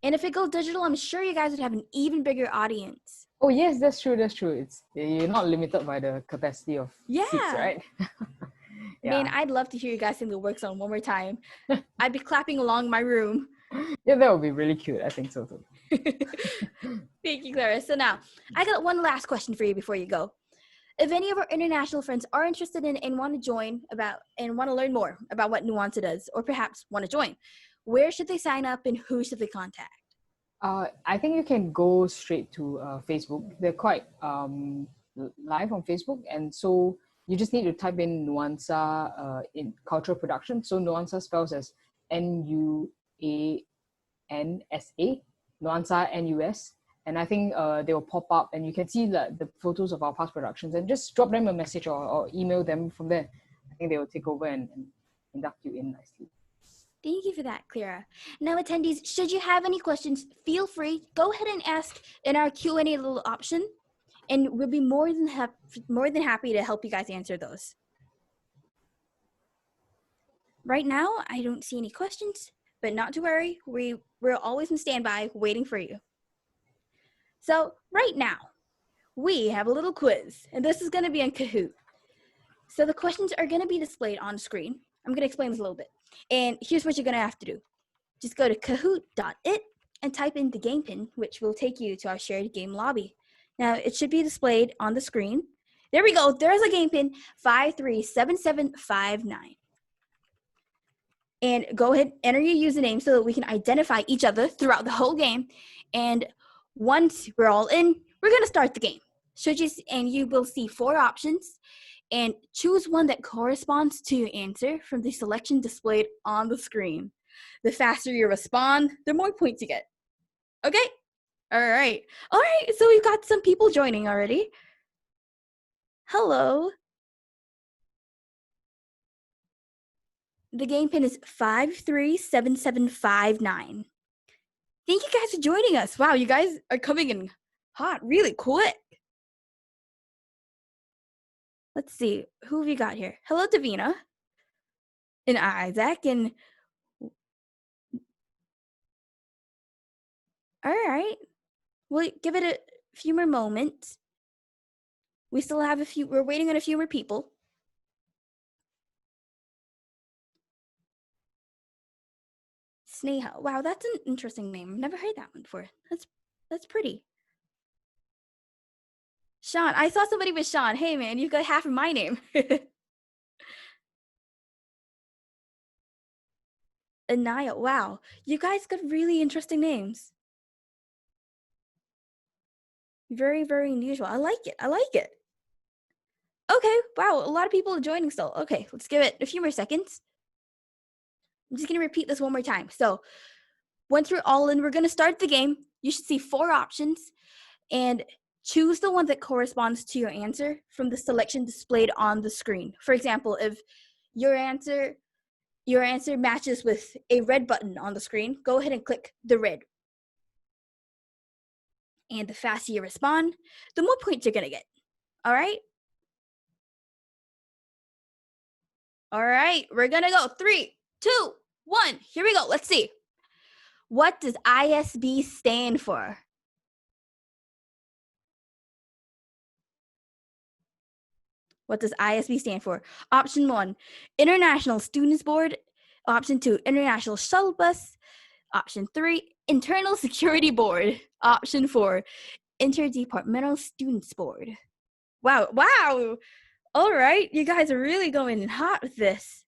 F: And if it goes digital, I'm sure you guys would have an even bigger audience.
J: Oh yes, that's true. That's true. You're not limited by the capacity of seats,
F: Yeah.
J: right?
F: Man, I'd love to hear you guys sing the work song one more time. I'd be clapping along my room.
J: Yeah, that would be really cute. I think so too.
F: Thank you, Clara. So now, I got one last question for you before you go. If any of our international friends are interested in and want to join and want to learn more about what Nuance does, or perhaps want to join, where should they sign up and who should they contact?
J: I think you can go straight to Facebook. They're quite live on Facebook, and so you just need to type in Nuansa in cultural production. So Nuansa spells as NUANSA, Nuansa NUS. And I think they will pop up and you can see the photos of our past productions, and just drop them a message or email them from there. I think they will take over and induct you in nicely.
F: Thank you for that, Clara. Now, attendees, should you have any questions, feel free, go ahead and ask in our Q&A little option, and we'll be more than happy to help you guys answer those. Right now, I don't see any questions, but not to worry, we're always on standby waiting for you. So right now, we have a little quiz, and this is going to be on Kahoot. So the questions are going to be displayed on screen. I'm going to explain this a little bit. And here's what you're going to have to do. Just go to kahoot.it and type in the game pin, which will take you to our shared game lobby. Now, it should be displayed on the screen. There we go. There's a game pin, 537759. And go ahead, enter your username so that we can identify each other throughout the whole game. And once we're all in, we're going to start the game. And you will see 4 options, and choose one that corresponds to your answer from the selection displayed on the screen. The faster you respond, the more points you get. Okay? All right, so we've got some people joining already. Hello. The game pin is 537759. Thank you guys for joining us. Wow, you guys are coming in hot really quick. Let's see, who have we got here? Hello, Davina. And Isaac. And all right, we'll give it a few more moments. We still have we're waiting on a few more people. Sneha. Wow, that's an interesting name. I've never heard that one before. That's pretty. Sean. I saw somebody with Sean. Hey, man, you've got half of my name. Anaya. Wow, you guys got really interesting names. Very, very unusual. I like it. Okay, wow, a lot of people are joining still. Okay, let's give it a few more seconds. I'm just going to repeat this one more time. So once we're all in, we're going to start the game. You should see 4 options, and choose the one that corresponds to your answer from the selection displayed on the screen. For example, if your answer matches with a red button on the screen, go ahead and click the red. And the faster you respond, the more points you're going to get. All right? All right, we're going to go. 3, 2, 1. Here we go. Let's see. What does ISB stand for? What does ISB stand for? Option 1, International Students Board. Option 2, International Shuttle Bus. Option 3, Internal Security Board. Option 4, Interdepartmental Students Board. Wow. All right, you guys are really going in hot with this.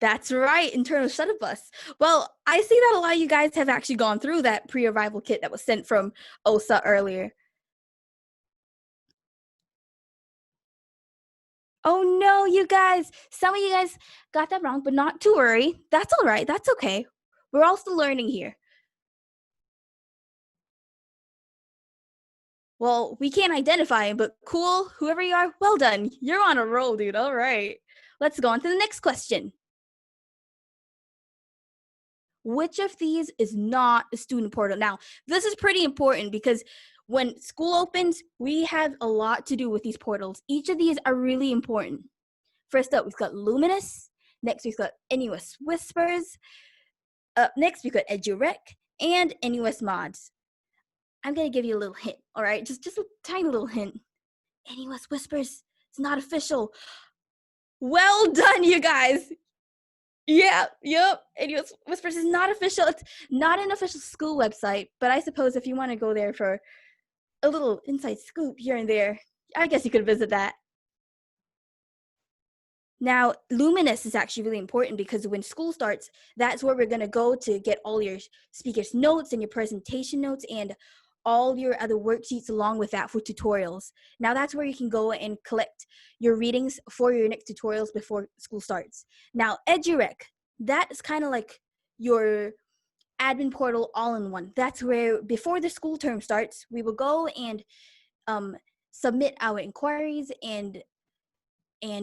F: That's right, internal shuttle bus. Well, I see that a lot of you guys have actually gone through that pre-arrival kit that was sent from OSA earlier. Oh no, you guys, some of you guys got that wrong, but not to worry. That's all right, that's okay. We're all still learning here. Well, we can't identify him, but cool, whoever you are, well done. You're on a roll, dude, all right. Let's go on to the next question. Which of these is not a student portal? Now, this is pretty important because when school opens, we have a lot to do with these portals. Each of these are really important. First up, we've got Luminous, Next, we've got NUS Whispers. Up next, we've got EduRec and NUS Mods. I'm going to give you a little hint, all right? Just a tiny little hint. NUS Whispers, it's not official. Well done, you guys. Yeah, yep. NUS Whispers is not official. It's not an official school website, but I suppose if you want to go there for a little inside scoop here and there, I guess you could visit that. Now, Luminous is actually really important because when school starts, that's where we're going to go to get all your speaker's notes and your presentation notes and all your other worksheets along with that for tutorials. Now, that's where you can go and collect your readings for your next tutorials before school starts. Now, EduRec, that is kind of like your admin portal all in one. That's where before the school term starts, we will go and submit our inquiries and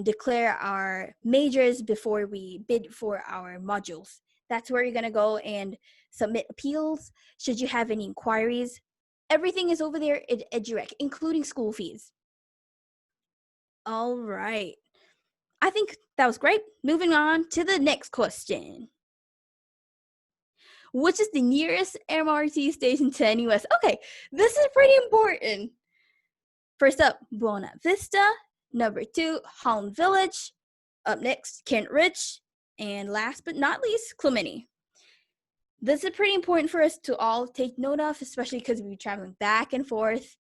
F: declare our majors before we bid for our modules. That's where you're going to go and submit appeals. Should you have any inquiries, everything is over there at EduRec, including school fees. All right. I think that was great. Moving on to the next question. Which is the nearest MRT station to NUS? Okay, this is pretty important. First up, Buena Vista. Number 2, Holland Village. Up next, Kent Ridge. And last but not least, Clementi. This is pretty important for us to all take note of, especially because we'll be traveling back and forth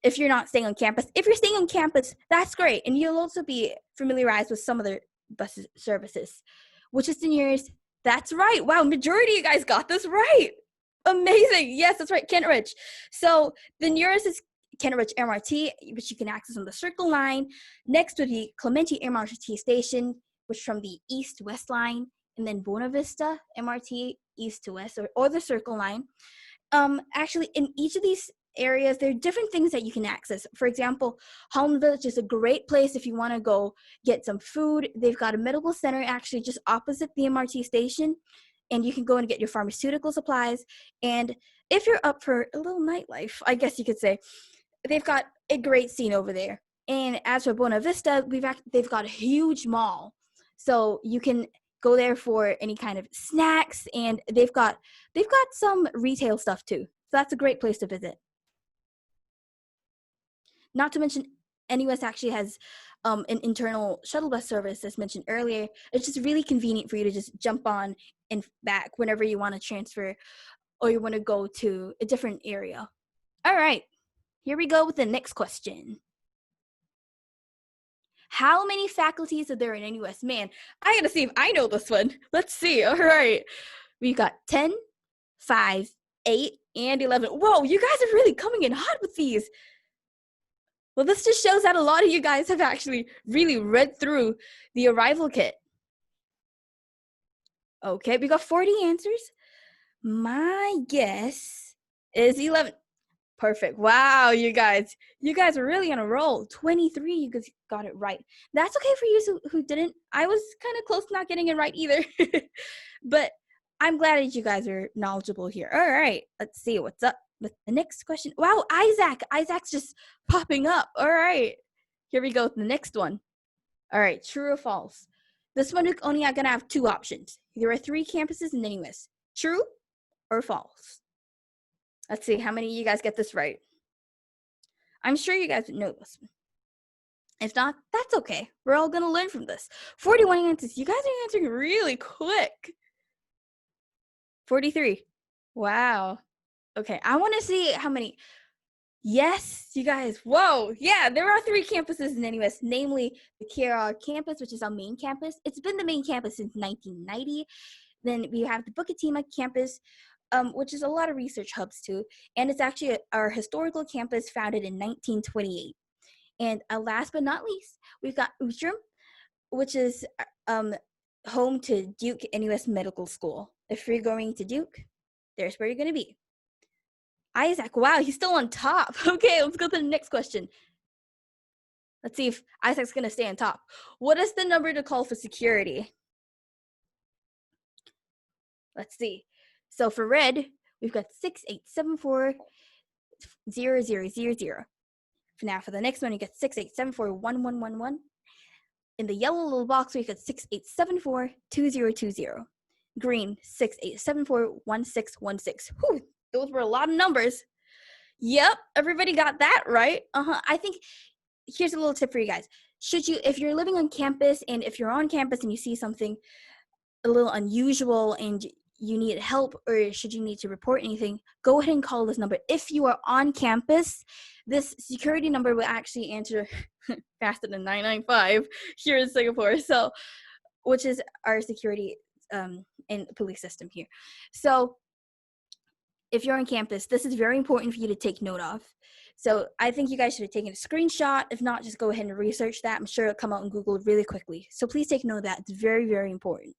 F: if you're not staying on campus. If you're staying on campus, that's great. And you'll also be familiarized with some other bus services. Which is the nearest? That's right. Wow, majority of you guys got this right. Amazing. Yes, that's right, Kent Ridge. So the nearest is Kent Ridge MRT, which you can access on the Circle Line. Next would be Clementi MRT Station, which from the East-West Line, and then Buena Vista MRT, East to West, or the Circle Line. Actually, in each of these areas, there are different things that you can access. For example, Holland Village is a great place if you want to go get some food. They've got a medical center actually just opposite the MRT station, and you can go and get your pharmaceutical supplies. And if you're up for a little nightlife, I guess you could say, they've got a great scene over there. And as for Buena Vista, they've got a huge mall. So you can go there for any kind of snacks, and they've got some retail stuff too. So that's a great place to visit. Not to mention, NUS actually has an internal shuttle bus service, as mentioned earlier. It's just really convenient for you to just jump on and back whenever you want to transfer or you want to go to a different area. All right. Here we go with the next question. How many faculties are there in NUS? Man, I gotta see if I know this one. Let's see. All right. We've got 10, 5, 8, and 11. Whoa, you guys are really coming in hot with these. Well, this just shows that a lot of you guys have actually really read through the arrival kit. Okay, we got 40 answers. My guess is 11. Perfect. Wow, you guys are really on a roll. 23, you guys got it right. That's okay for you who didn't. I was kind of close to not getting it right either. But I'm glad that you guys are knowledgeable here. All right, let's see what's up with the next question. Wow, Isaac's just popping up. All right, here we go with the next one. All right, true or false? This one we're only gonna have 2 options. There are 3 campuses in NUS. True or false? Let's see how many of you guys get this right. I'm sure you guys know this one. If not, that's okay. We're all gonna learn from this. 41 answers. You guys are answering really quick. 43. Wow. Okay, I want to see how many. Yes, you guys. Whoa. Yeah, there are 3 campuses in NUS, namely the KRR campus, which is our main campus. It's been the main campus since 1990. Then we have the Bukatima campus, which is a lot of research hubs too. And it's actually our historical campus founded in 1928. And last but not least, we've got Utrecht, which is home to Duke NUS Medical School. If you're going to Duke, there's where you're going to be. Isaac, wow, he's still on top. Okay, let's go to the next question. Let's see if Isaac's going to stay on top. What is the number to call for security? Let's see. So for red, we've got 6874-0000. Now for the next one, you get 6874-1111. In the yellow little box, we got 6874-2020. Green, 6874-1616. Whew, those were a lot of numbers. Yep, everybody got that right. I think here's a little tip for you guys. If you're living on campus, and if you're on campus and you see something a little unusual and you need help, or should you need to report anything, go ahead and call this number. If you are on campus, this security number will actually answer faster than 995 here in Singapore, so which is our security and police system here. So if you're on campus, this is very important for you to take note of. So I think you guys should have taken a screenshot. If not, just go ahead and research that. I'm sure it'll come out on Google really quickly. So please take note of that. It's very, very important.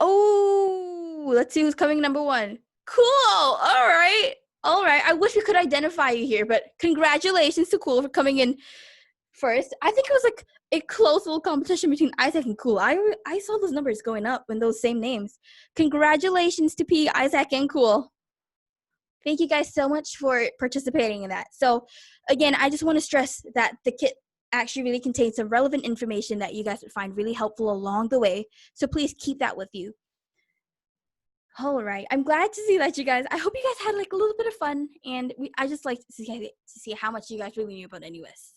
F: Oh, let's see who's coming number one. Cool. All right. I wish we could identify you here, but congratulations to Cool for coming in first. I think it was like a close little competition between Isaac and Cool. I saw those numbers going up when those same names. Congratulations to P, Isaac, and Cool. Thank you guys so much for participating in that. So again, I just want to stress that the kit actually really contains some relevant information that you guys would find really helpful along the way. So please keep that with you. All right. I'm glad to see that you guys, I hope you guys had like a little bit of fun, and I just like to see how much you guys really knew about NUS.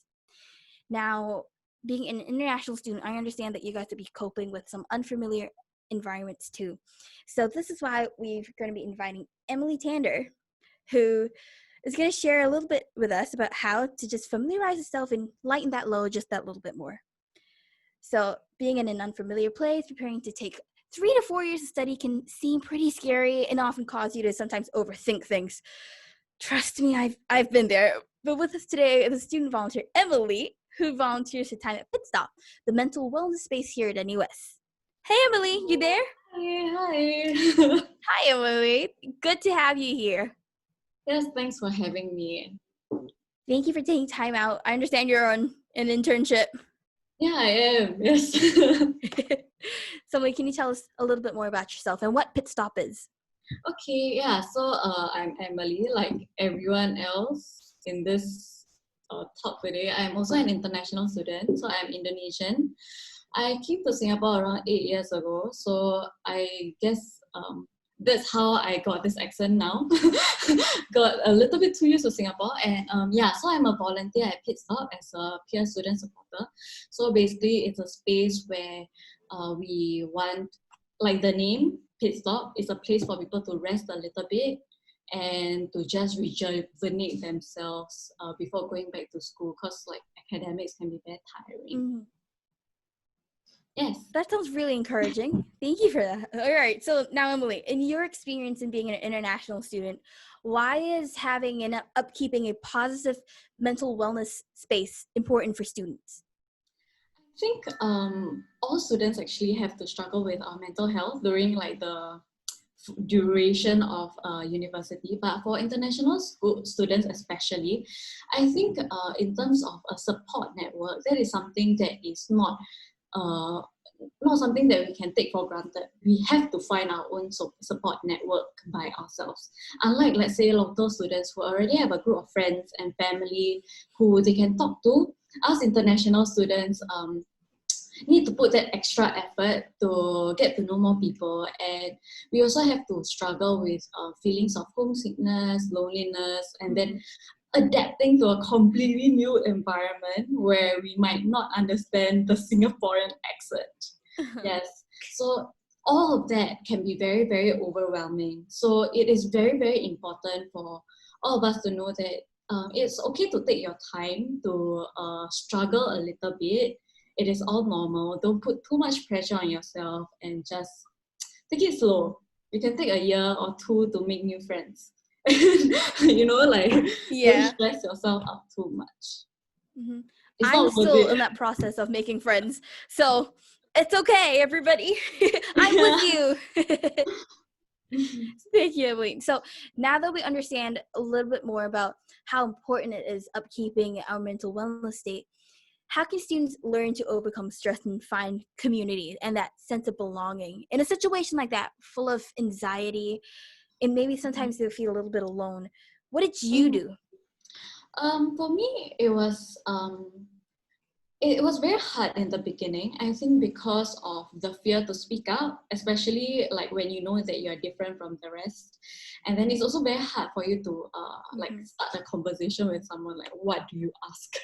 F: Now, being an international student, I understand that you guys would be coping with some unfamiliar environments too. So this is why we're going to be inviting Emily Tander, who is going to share a little bit with us about how to just familiarize yourself and lighten that load just that little bit more. So being in an unfamiliar place, preparing to take 3 to 4 years of study can seem pretty scary and often cause you to sometimes overthink things. Trust me, I've been there. But with us today is a student volunteer, Emily, who volunteers her time at Pit Stop, the mental wellness space here at NUS. Hey, Emily, you there?
K: Hi.
F: Hi, Emily. Good to have you here.
K: Yes, thanks for having me.
F: Thank you for taking time out. I understand you're on an internship.
K: Yeah, I am. Yes.
F: So, Emily, can you tell us a little bit more about yourself and what Pit Stop is?
K: Okay, yeah. So I'm Emily, like everyone else in this talk today. I'm also an international student, so I'm Indonesian. I came to Singapore around 8 years ago, so I guess that's how I got this accent now. Got a little bit too used to Singapore, and so I'm a volunteer at Pit Stop as a peer student supporter. So basically, it's a space where we want, like the name Pit Stop, is a place for people to rest a little bit and to just rejuvenate themselves before going back to school, because like academics can be very tiring.
F: Mm-hmm.
K: Yes.
F: That sounds really encouraging. Thank you for that. All right. So now, Emily, in your experience in being an international student, why is having and upkeeping a positive mental wellness space important for students?
K: I think all students actually have to struggle with mental health during like the duration of university, but for international students especially, I think in terms of a support network, that is something that is not something that we can take for granted. We have to find our own support network by ourselves. Unlike, let's say, local students who already have a group of friends and family who they can talk to, us international students need to put that extra effort to get to know more people, and we also have to struggle with feelings of homesickness, loneliness, and then adapting to a completely new environment where we might not understand the Singaporean accent. Yes. So all of that can be very, very overwhelming. So it is very, very important for all of us to know that it's okay to take your time to struggle a little bit. It is all normal. Don't put too much pressure on yourself and just take it slow. You can take a year or two to make new friends. Don't stress yourself up too much.
F: Mm-hmm. I'm still in that process of making friends, so it's okay, everybody. I'm with you. Thank you, Emily. So now that we understand a little bit more about how important it is upkeeping our mental wellness state, how can students learn to overcome stress and find community and that sense of belonging in a situation like that, full of anxiety, and maybe sometimes they feel a little bit alone? What did you do?
K: For me, it was it was very hard in the beginning, I think, because of the fear to speak up, especially like when you know that you're different from the rest. And then it's also very hard for you to like start a conversation with someone, like what do you ask?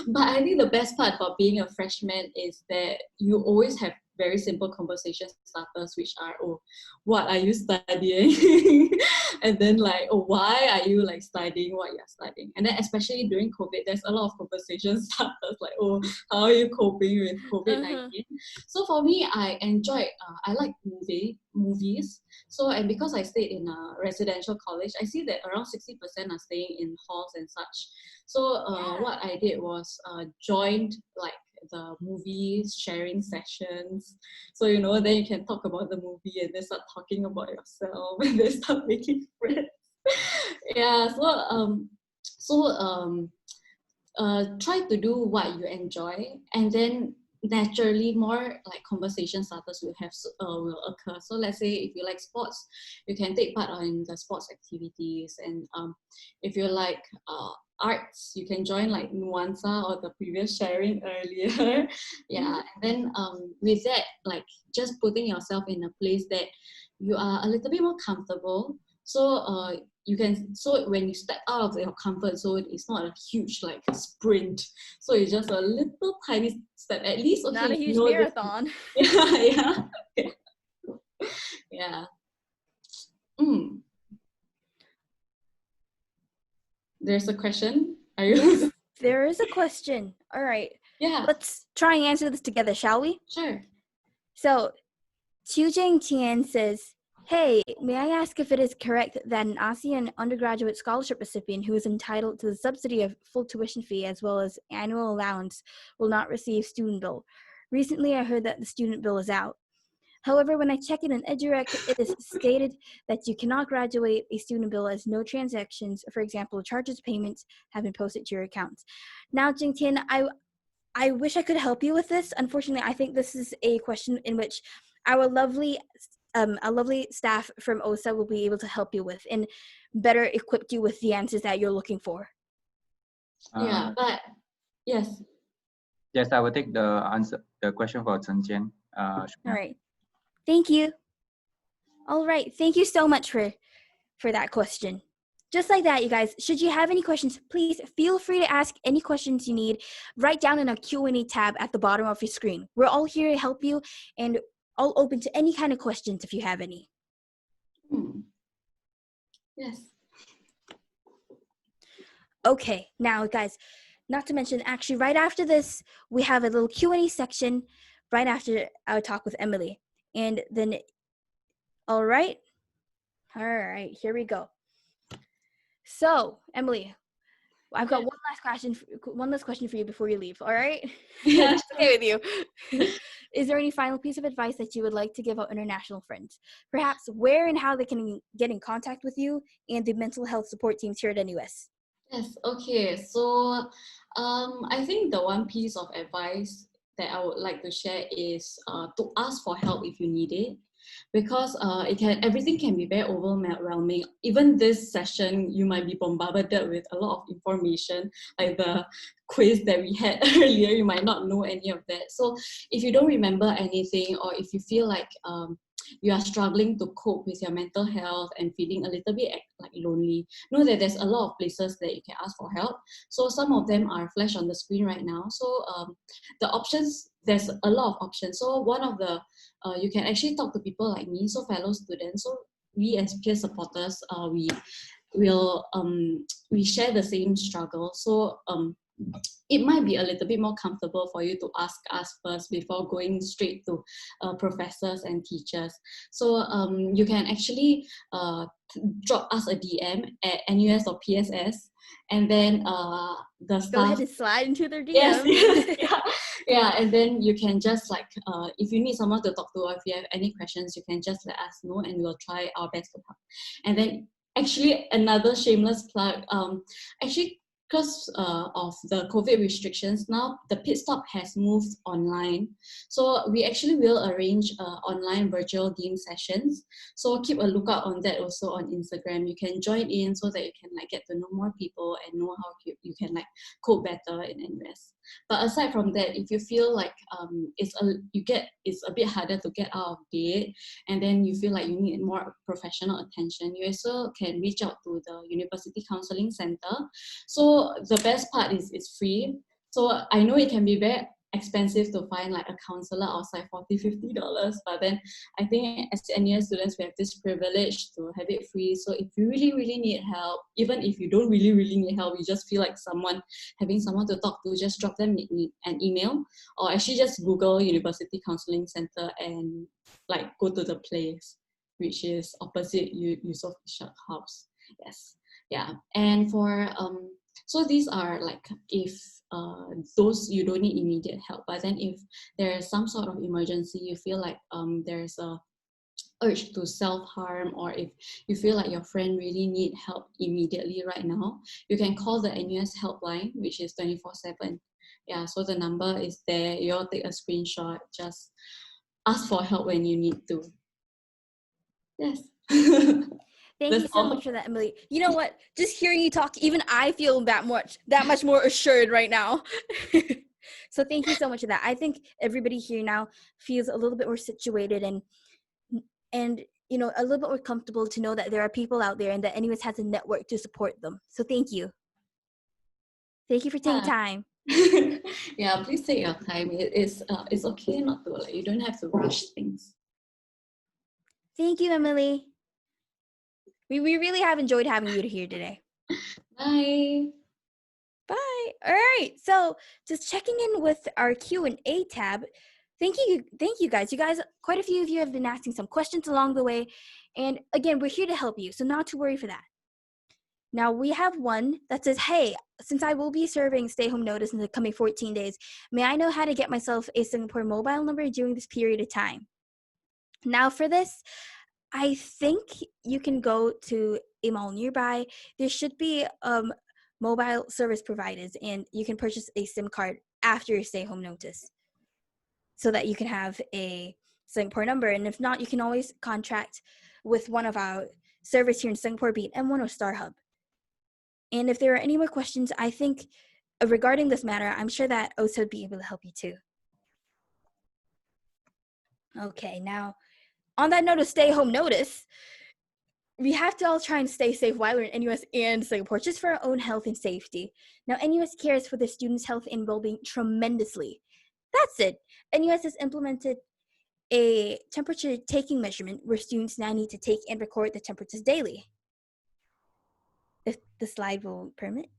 K: But I think the best part about being a freshman is that you always have very simple conversation starters, which are, oh, what are you studying? And then like, oh, why are you like studying what you're studying? And then especially during COVID, there's a lot of conversation starters like, oh, how are you coping with COVID-19? So for me, I enjoyed, I like movies. So, and because I stayed in a residential college, I see that around 60% are staying in halls and such. So what I did was joined like the movies sharing sessions. So, you know, then you can talk about the movie and then start talking about yourself and then start making friends. Yeah, try to do what you enjoy, and then naturally more like conversation starters will occur. So let's say if you like sports, you can take part in the sports activities, and if you like arts, you can join like Nuansa or the previous sharing earlier. Yeah, and then with that, like just putting yourself in a place that you are a little bit more comfortable. So you can, so when you step out of your comfort zone, it's not a huge like sprint. So it's just a little tiny step. At least, okay,
F: not a huge marathon.
K: Yeah. Yeah. There's a question. Are you?
F: There is a question. All right.
K: Yeah.
F: Let's try and answer this together, shall we?
K: Sure.
F: So, Qiu Jing Tian says, hey, may I ask if it is correct that an ASEAN undergraduate scholarship recipient who is entitled to the subsidy of full tuition fee as well as annual allowance will not receive student bill? Recently, I heard that the student bill is out. However, when I check it in EduRec, it is stated that you cannot graduate a student bill as no transactions, for example, charges payments, have been posted to your account. Now, Jingtian, I wish I could help you with this. Unfortunately, I think this is a question in which our lovely staff from OSA will be able to help you with and better equip you with the answers that you're looking for.
K: Yeah, but yes.
L: Yes, I will take the question for Chen Jian.
F: All right. Thank you. All right. Thank you so much for that question. Just like that, you guys, should you have any questions, please feel free to ask any questions you need right down in our Q&A tab at the bottom of your screen. We're all here to help you and all open to any kind of questions if you have any.
K: Yes.
F: Okay, now guys, not to mention, actually right after this, we have a little Q&A section right after our talk with Emily. And then, all right, here we go. So, Emily, I've got one last question for you before you leave, all right?
K: Yeah.
F: That's okay with you. Is there any final piece of advice that you would like to give our international friends? Perhaps where and how they can get in contact with you and the mental health support teams here at NUS?
K: Yes, okay. So I think the one piece of advice that I would like to share is to ask for help if you need it. Because everything can be very overwhelming. Even this session, you might be bombarded with a lot of information, like the quiz that we had earlier, you might not know any of that. So if you don't remember anything, or if you feel like you are struggling to cope with your mental health and feeling a little bit like lonely, know that there's a lot of places that you can ask for help. So some of them are flashed on the screen right now. So the options, there's a lot of options. So one of the, you can actually talk to people like me, so fellow students. So we as peer supporters, we share the same struggle. So it might be a little bit more comfortable for you to ask us first before going straight to professors and teachers. So you can actually drop us a DM at NUS or PSS, and then the staff...
F: Go ahead and slide into their DM.
K: Yes. Yeah, and then you can just like, if you need someone to talk to, or if you have any questions, you can just let us know and we'll try our best to help. And then actually another shameless plug, actually, because of the COVID restrictions, now the pit stop has moved online. So we actually will arrange online virtual dean sessions. So keep a lookout on that also on Instagram. You can join in so that you can like get to know more people and know how you can like cope better in NUS. But aside from that, if you feel like it's a bit harder to get out of bed, and then you feel like you need more professional attention, you also can reach out to the University Counseling Center. So the best part is it's free. So I know it can be very expensive to find like a counselor outside $40-50, but then I think as NUS students we have this privilege to have it free. So if you really need help, even if you don't really need help, you just feel like having someone to talk to, just drop them an email, or actually just Google University Counseling Center and like go to the place, which is opposite Yusof Ishak House. Yes, yeah. And for so these are like if those you don't need immediate help, but then if there is some sort of emergency, you feel like there's a urge to self-harm, or if you feel like your friend really need help immediately right now, you can call the NUS helpline, which is 24/7. Yeah, so the number is there. You all take a screenshot, just ask for help when you need to. Yes.
F: Thank you so much for that, Emily. You know what? Just hearing you talk, even I feel that much more assured right now. So thank you so much for that. I think everybody here now feels a little bit more situated and you know, a little bit more comfortable to know that there are people out there and that NUS has a network to support them. So thank you. Thank you for taking time.
K: Yeah, please take your time. It's okay not to, like, you don't have to rush things.
F: Thank you, Emily. We really have enjoyed having you here today.
K: Bye.
F: Bye. All right. So just checking in with our Q&A tab. Thank you guys. You guys, quite a few of you have been asking some questions along the way. And again, we're here to help you, so not to worry for that. Now we have one that says, hey, since I will be serving stay-home notice in the coming 14 days, may I know how to get myself a Singapore mobile number during this period of time? Now for this, I think you can go to a mall nearby. There should be mobile service providers, and you can purchase a SIM card after your stay-home notice so that you can have a Singapore number. And if not, you can always contract with one of our servers here in Singapore, be it M1 or StarHub. And if there are any more questions, I think regarding this matter, I'm sure that OSA would be able to help you too. Okay, now on that note of stay-home notice, we have to all try and stay safe while we're in NUS and Singapore, just for our own health and safety. Now, NUS cares for the students' health and well-being tremendously. That's it. NUS has implemented a temperature taking measurement where students now need to take and record the temperatures daily, if the slide will permit.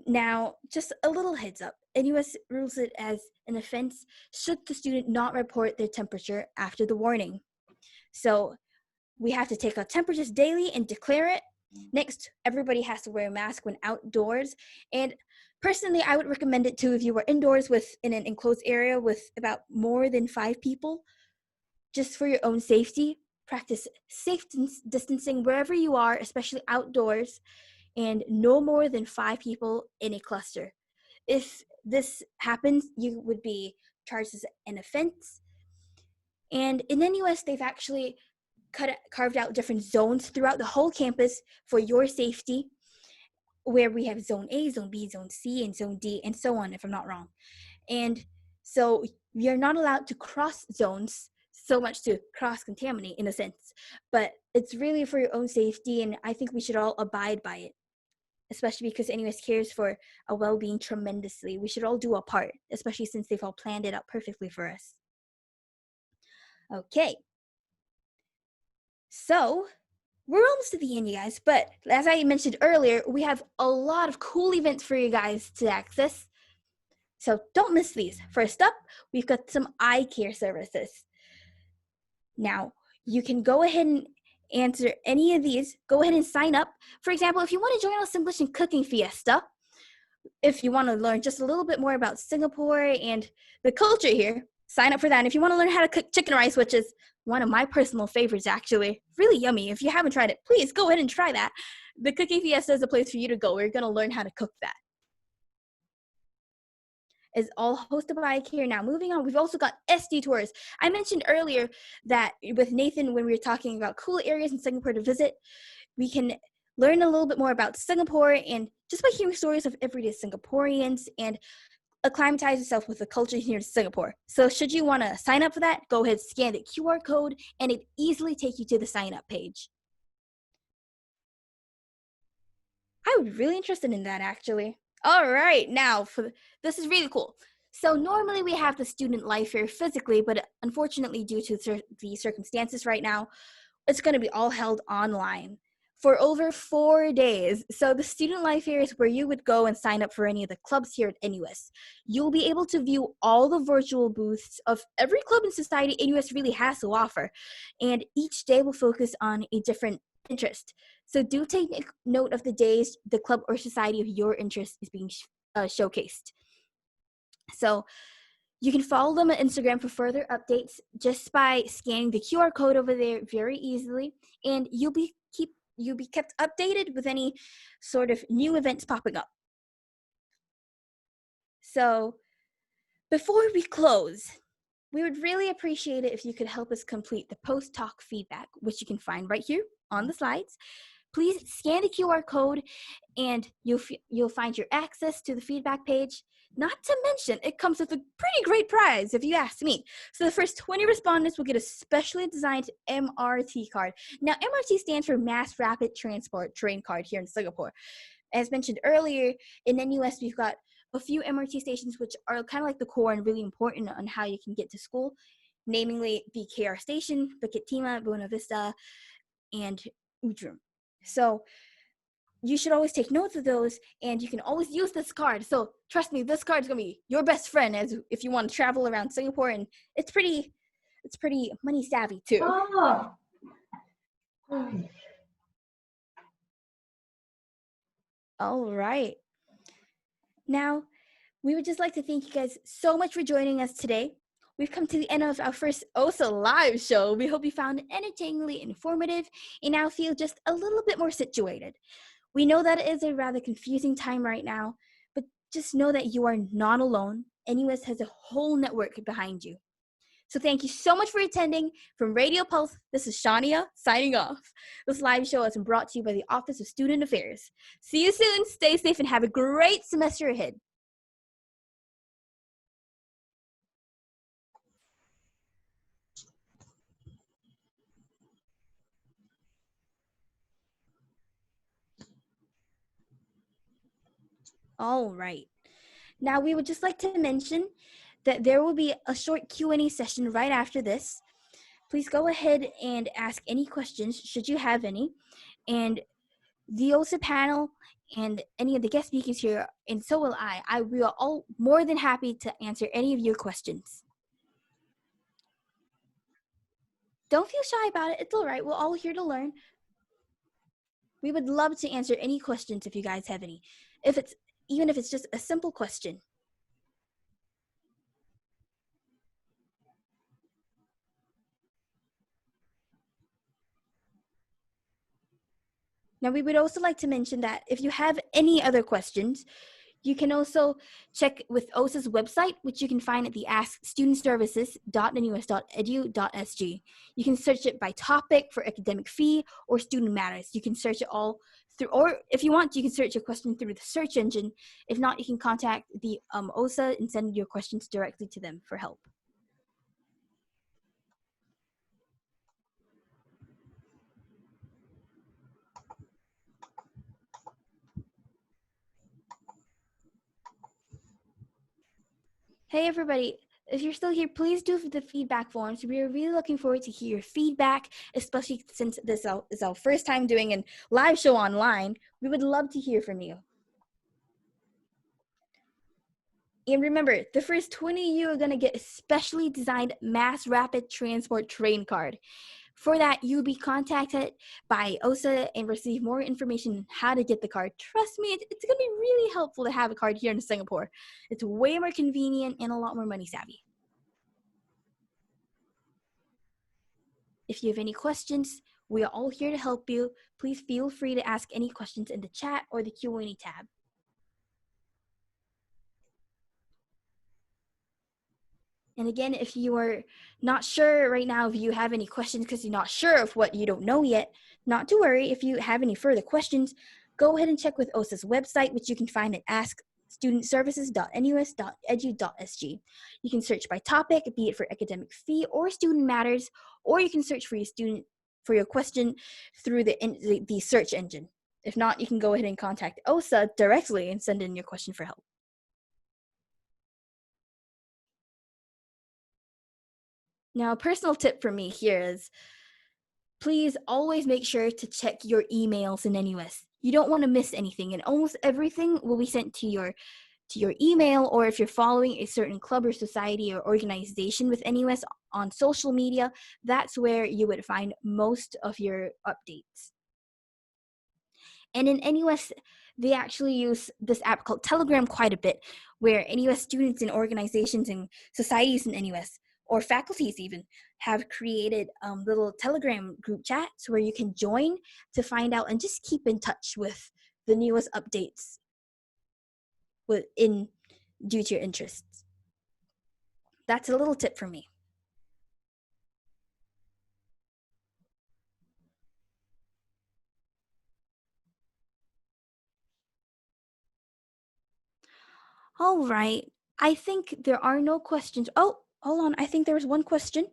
F: Now, just a little heads up, NUS rules it as an offense should the student not report their temperature after the warning. So we have to take our temperatures daily and declare it. Next, everybody has to wear a mask when outdoors. And personally, I would recommend it too if you were indoors in an enclosed area with about more than 5 people. Just for your own safety, practice safe distancing wherever you are, especially outdoors, and no more than 5 people in a cluster. If this happens, you would be charged as an offense. And in NUS, they've actually carved out different zones throughout the whole campus for your safety, where we have Zone A, Zone B, Zone C, and Zone D, and so on, if I'm not wrong. And so we are not allowed to cross zones so much to cross-contaminate in a sense, but it's really for your own safety, and I think we should all abide by it, especially because NUS cares for our well-being tremendously. We should all do our part, especially since they've all planned it out perfectly for us. Okay. So we're almost to the end, you guys, but as I mentioned earlier, we have a lot of cool events for you guys to access. So don't miss these. First up, we've got some eye care services. Now, you can go ahead and answer any of these. Go ahead and sign up. For example, if you want to join us English and Cooking Fiesta, if you want to learn just a little bit more about Singapore and the culture here, sign up for that. And if you want to learn how to cook chicken rice, which is one of my personal favorites, actually, really yummy. If you haven't tried it, please go ahead and try that. The Cooking Fiesta is a place for you to go. We're going to learn how to cook that. Is all hosted by ICare. Now, moving on, we've also got SD tours. I mentioned earlier that with Nathan, when we were talking about cool areas in Singapore to visit, we can learn a little bit more about Singapore, and just by hearing stories of everyday Singaporeans and acclimatize yourself with the culture here in Singapore. So should you want to sign up for that, go ahead, scan the QR code, and it easily take you to the sign up page. I would be really interested in that, actually. All right, now this is really cool. So normally we have the student life here physically, but unfortunately due to the circumstances right now, it's going to be all held online for over 4 days. So the student life here is where you would go and sign up for any of the clubs here at NUS. You'll be able to view all the virtual booths of every club and society NUS really has to offer. And each day will focus on a different interest. So do take note of the days the club or society of your interest is being showcased. So you can follow them on Instagram for further updates just by scanning the QR code over there very easily, and you'll be kept updated with any sort of new events popping up. So before we close, we would really appreciate it if you could help us complete the post-talk feedback, which you can find right here on the slides. Please scan the QR code and you'll find your access to the feedback page. Not to mention, it comes with a pretty great prize, if you ask me. So the first 20 respondents will get a specially designed MRT card. Now, MRT stands for Mass Rapid Transport Train Card here in Singapore. As mentioned earlier, in NUS, we've got a few MRT stations which are kind of like the core and really important on how you can get to school, namely the KR Station, Bukit Timah, Buena Vista, and Ujung. So you should always take notes of those, and you can always use this card. So trust me, this card is gonna be your best friend as if you want to travel around Singapore, and it's pretty money savvy too.
I: Oh.
F: All right. Now, we would just like to thank you guys so much for joining us today. We've come to the end of our first OSA live show. We hope you found it entertainingly informative and now feel just a little bit more situated. We know that it is a rather confusing time right now, but just know that you are not alone. NUS has a whole network behind you. So thank you so much for attending. From Radio Pulse, this is Shania signing off. This live show has been brought to you by the Office of Student Affairs. See you soon, stay safe, and have a great semester ahead. All right. Now we would just like to mention that there will be a short Q&A session right after this. Please go ahead and ask any questions should you have any. And the OSA panel and any of the guest speakers here, and so will we are all more than happy to answer any of your questions. Don't feel shy about it. It's all right. We're all here to learn. We would love to answer any questions if you guys have any. Even if it's just a simple question. Now, we would also like to mention that if you have any other questions, you can also check with OSA's website, which you can find at the askstudentservices.nus.edu.sg. You can search it by topic for academic fee or student matters. You can search it all through, or if you want, you can search your question through the search engine. If not, you can contact the OSA and send your questions directly to them for help. Hey everybody, if you're still here, please do the feedback forms. We are really looking forward to hear your feedback, especially since this is our first time doing a live show online. We would love to hear from you. And remember, the first 20 of you are going to get a specially designed Mass Rapid Transport Train Card. For that, you'll be contacted by OSA and receive more information on how to get the card. Trust me, it's going to be really helpful to have a card here in Singapore. It's way more convenient and a lot more money savvy. If you have any questions, we are all here to help you. Please feel free to ask any questions in the chat or the Q&A tab. And again, if you are not sure right now, if you have any questions because you're not sure of what you don't know yet, not to worry. If you have any further questions, go ahead and check with OSA's website, which you can find at studentservices.nus.edu.sg. You can search by topic, be it for academic fee or student matters, or you can search for your question through the search engine. If not, you can go ahead and contact OSA directly and send in your question for help. Now, a personal tip for me here is please always make sure to check your emails in NUS. You don't want to miss anything, and almost everything will be sent to your email, or if you're following a certain club or society or organization with NUS on social media, that's where you would find most of your updates. And in NUS, they actually use this app called Telegram quite a bit, where NUS students and organizations and societies in NUS, or faculties even, have created little Telegram group chats where you can join to find out and just keep in touch with the newest updates due to your interests. That's a little tip from me. All right. I think there are no questions. Oh, hold on. I think there was one question.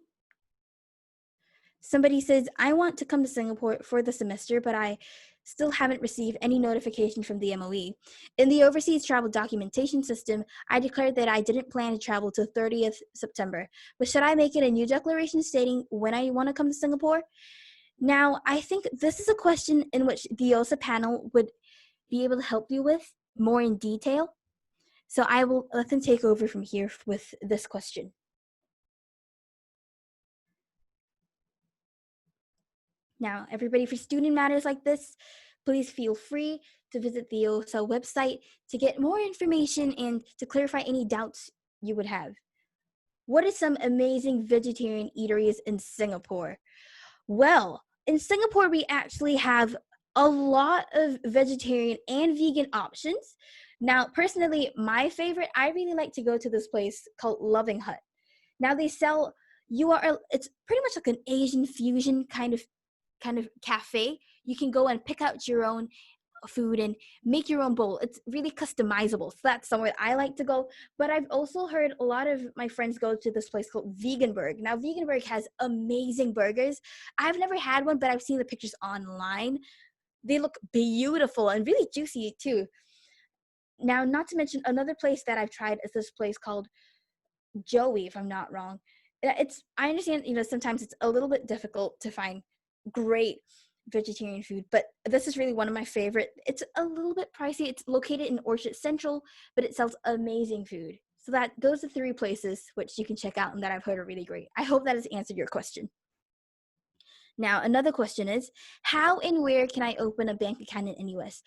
F: Somebody says, I want to come to Singapore for the semester, but I still haven't received any notification from the MOE. In the overseas travel documentation system, I declared that I didn't plan to travel till 30th September. But should I make it a new declaration stating when I want to come to Singapore? Now, I think this is a question in which the OSA panel would be able to help you with more in detail. So I will let them take over from here with this question. Now, everybody, for student matters like this, please feel free to visit the OSA website to get more information and to clarify any doubts you would have. What are some amazing vegetarian eateries in Singapore? Well, in Singapore, we actually have a lot of vegetarian and vegan options. Now, personally, my favorite, I really like to go to this place called Loving Hut. Now, they sell it's pretty much like an Asian fusion kind of cafe. You can go and pick out your own food and make your own bowl. It's really customizable. So that's somewhere I like to go. But I've also heard a lot of my friends go to this place called Veganburg. Now, Veganburg has amazing burgers. I've never had one, but I've seen the pictures online. They look beautiful and really juicy too. Now, not to mention another place that I've tried is this place called Joey, if I'm not wrong. I understand, sometimes it's a little bit difficult to find great vegetarian food, but this is really one of my favorite. It's a little bit pricey. It's located in Orchard Central, but it sells amazing food. So those are 3 places which you can check out and that I've heard are really great. I hope that has answered your question. Now, another question is, how and where can I open a bank account in NUS?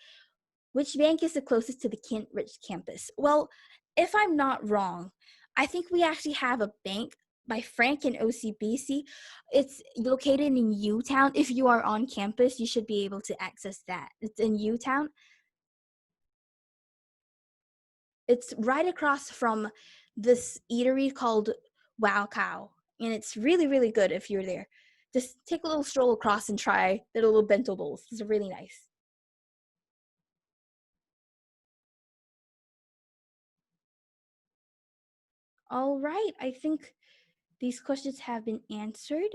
F: Which bank is the closest to the Kent Ridge campus? Well, if I'm not wrong, I think we actually have a bank by Frank and OCBC. It's located in U-Town. If you are on campus, you should be able to access that. It's in U-Town. It's right across from this eatery called Wow Cow, and it's really, really good if you're there. Just take a little stroll across and try the little bento bowls. It's really nice. All right, I think these questions have been answered.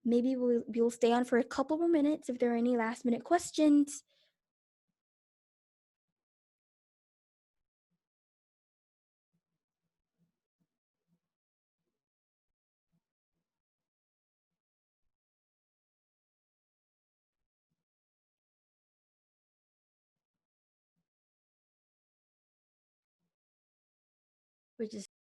F: Maybe we'll stay on for a couple more minutes if there are any last minute questions. We're just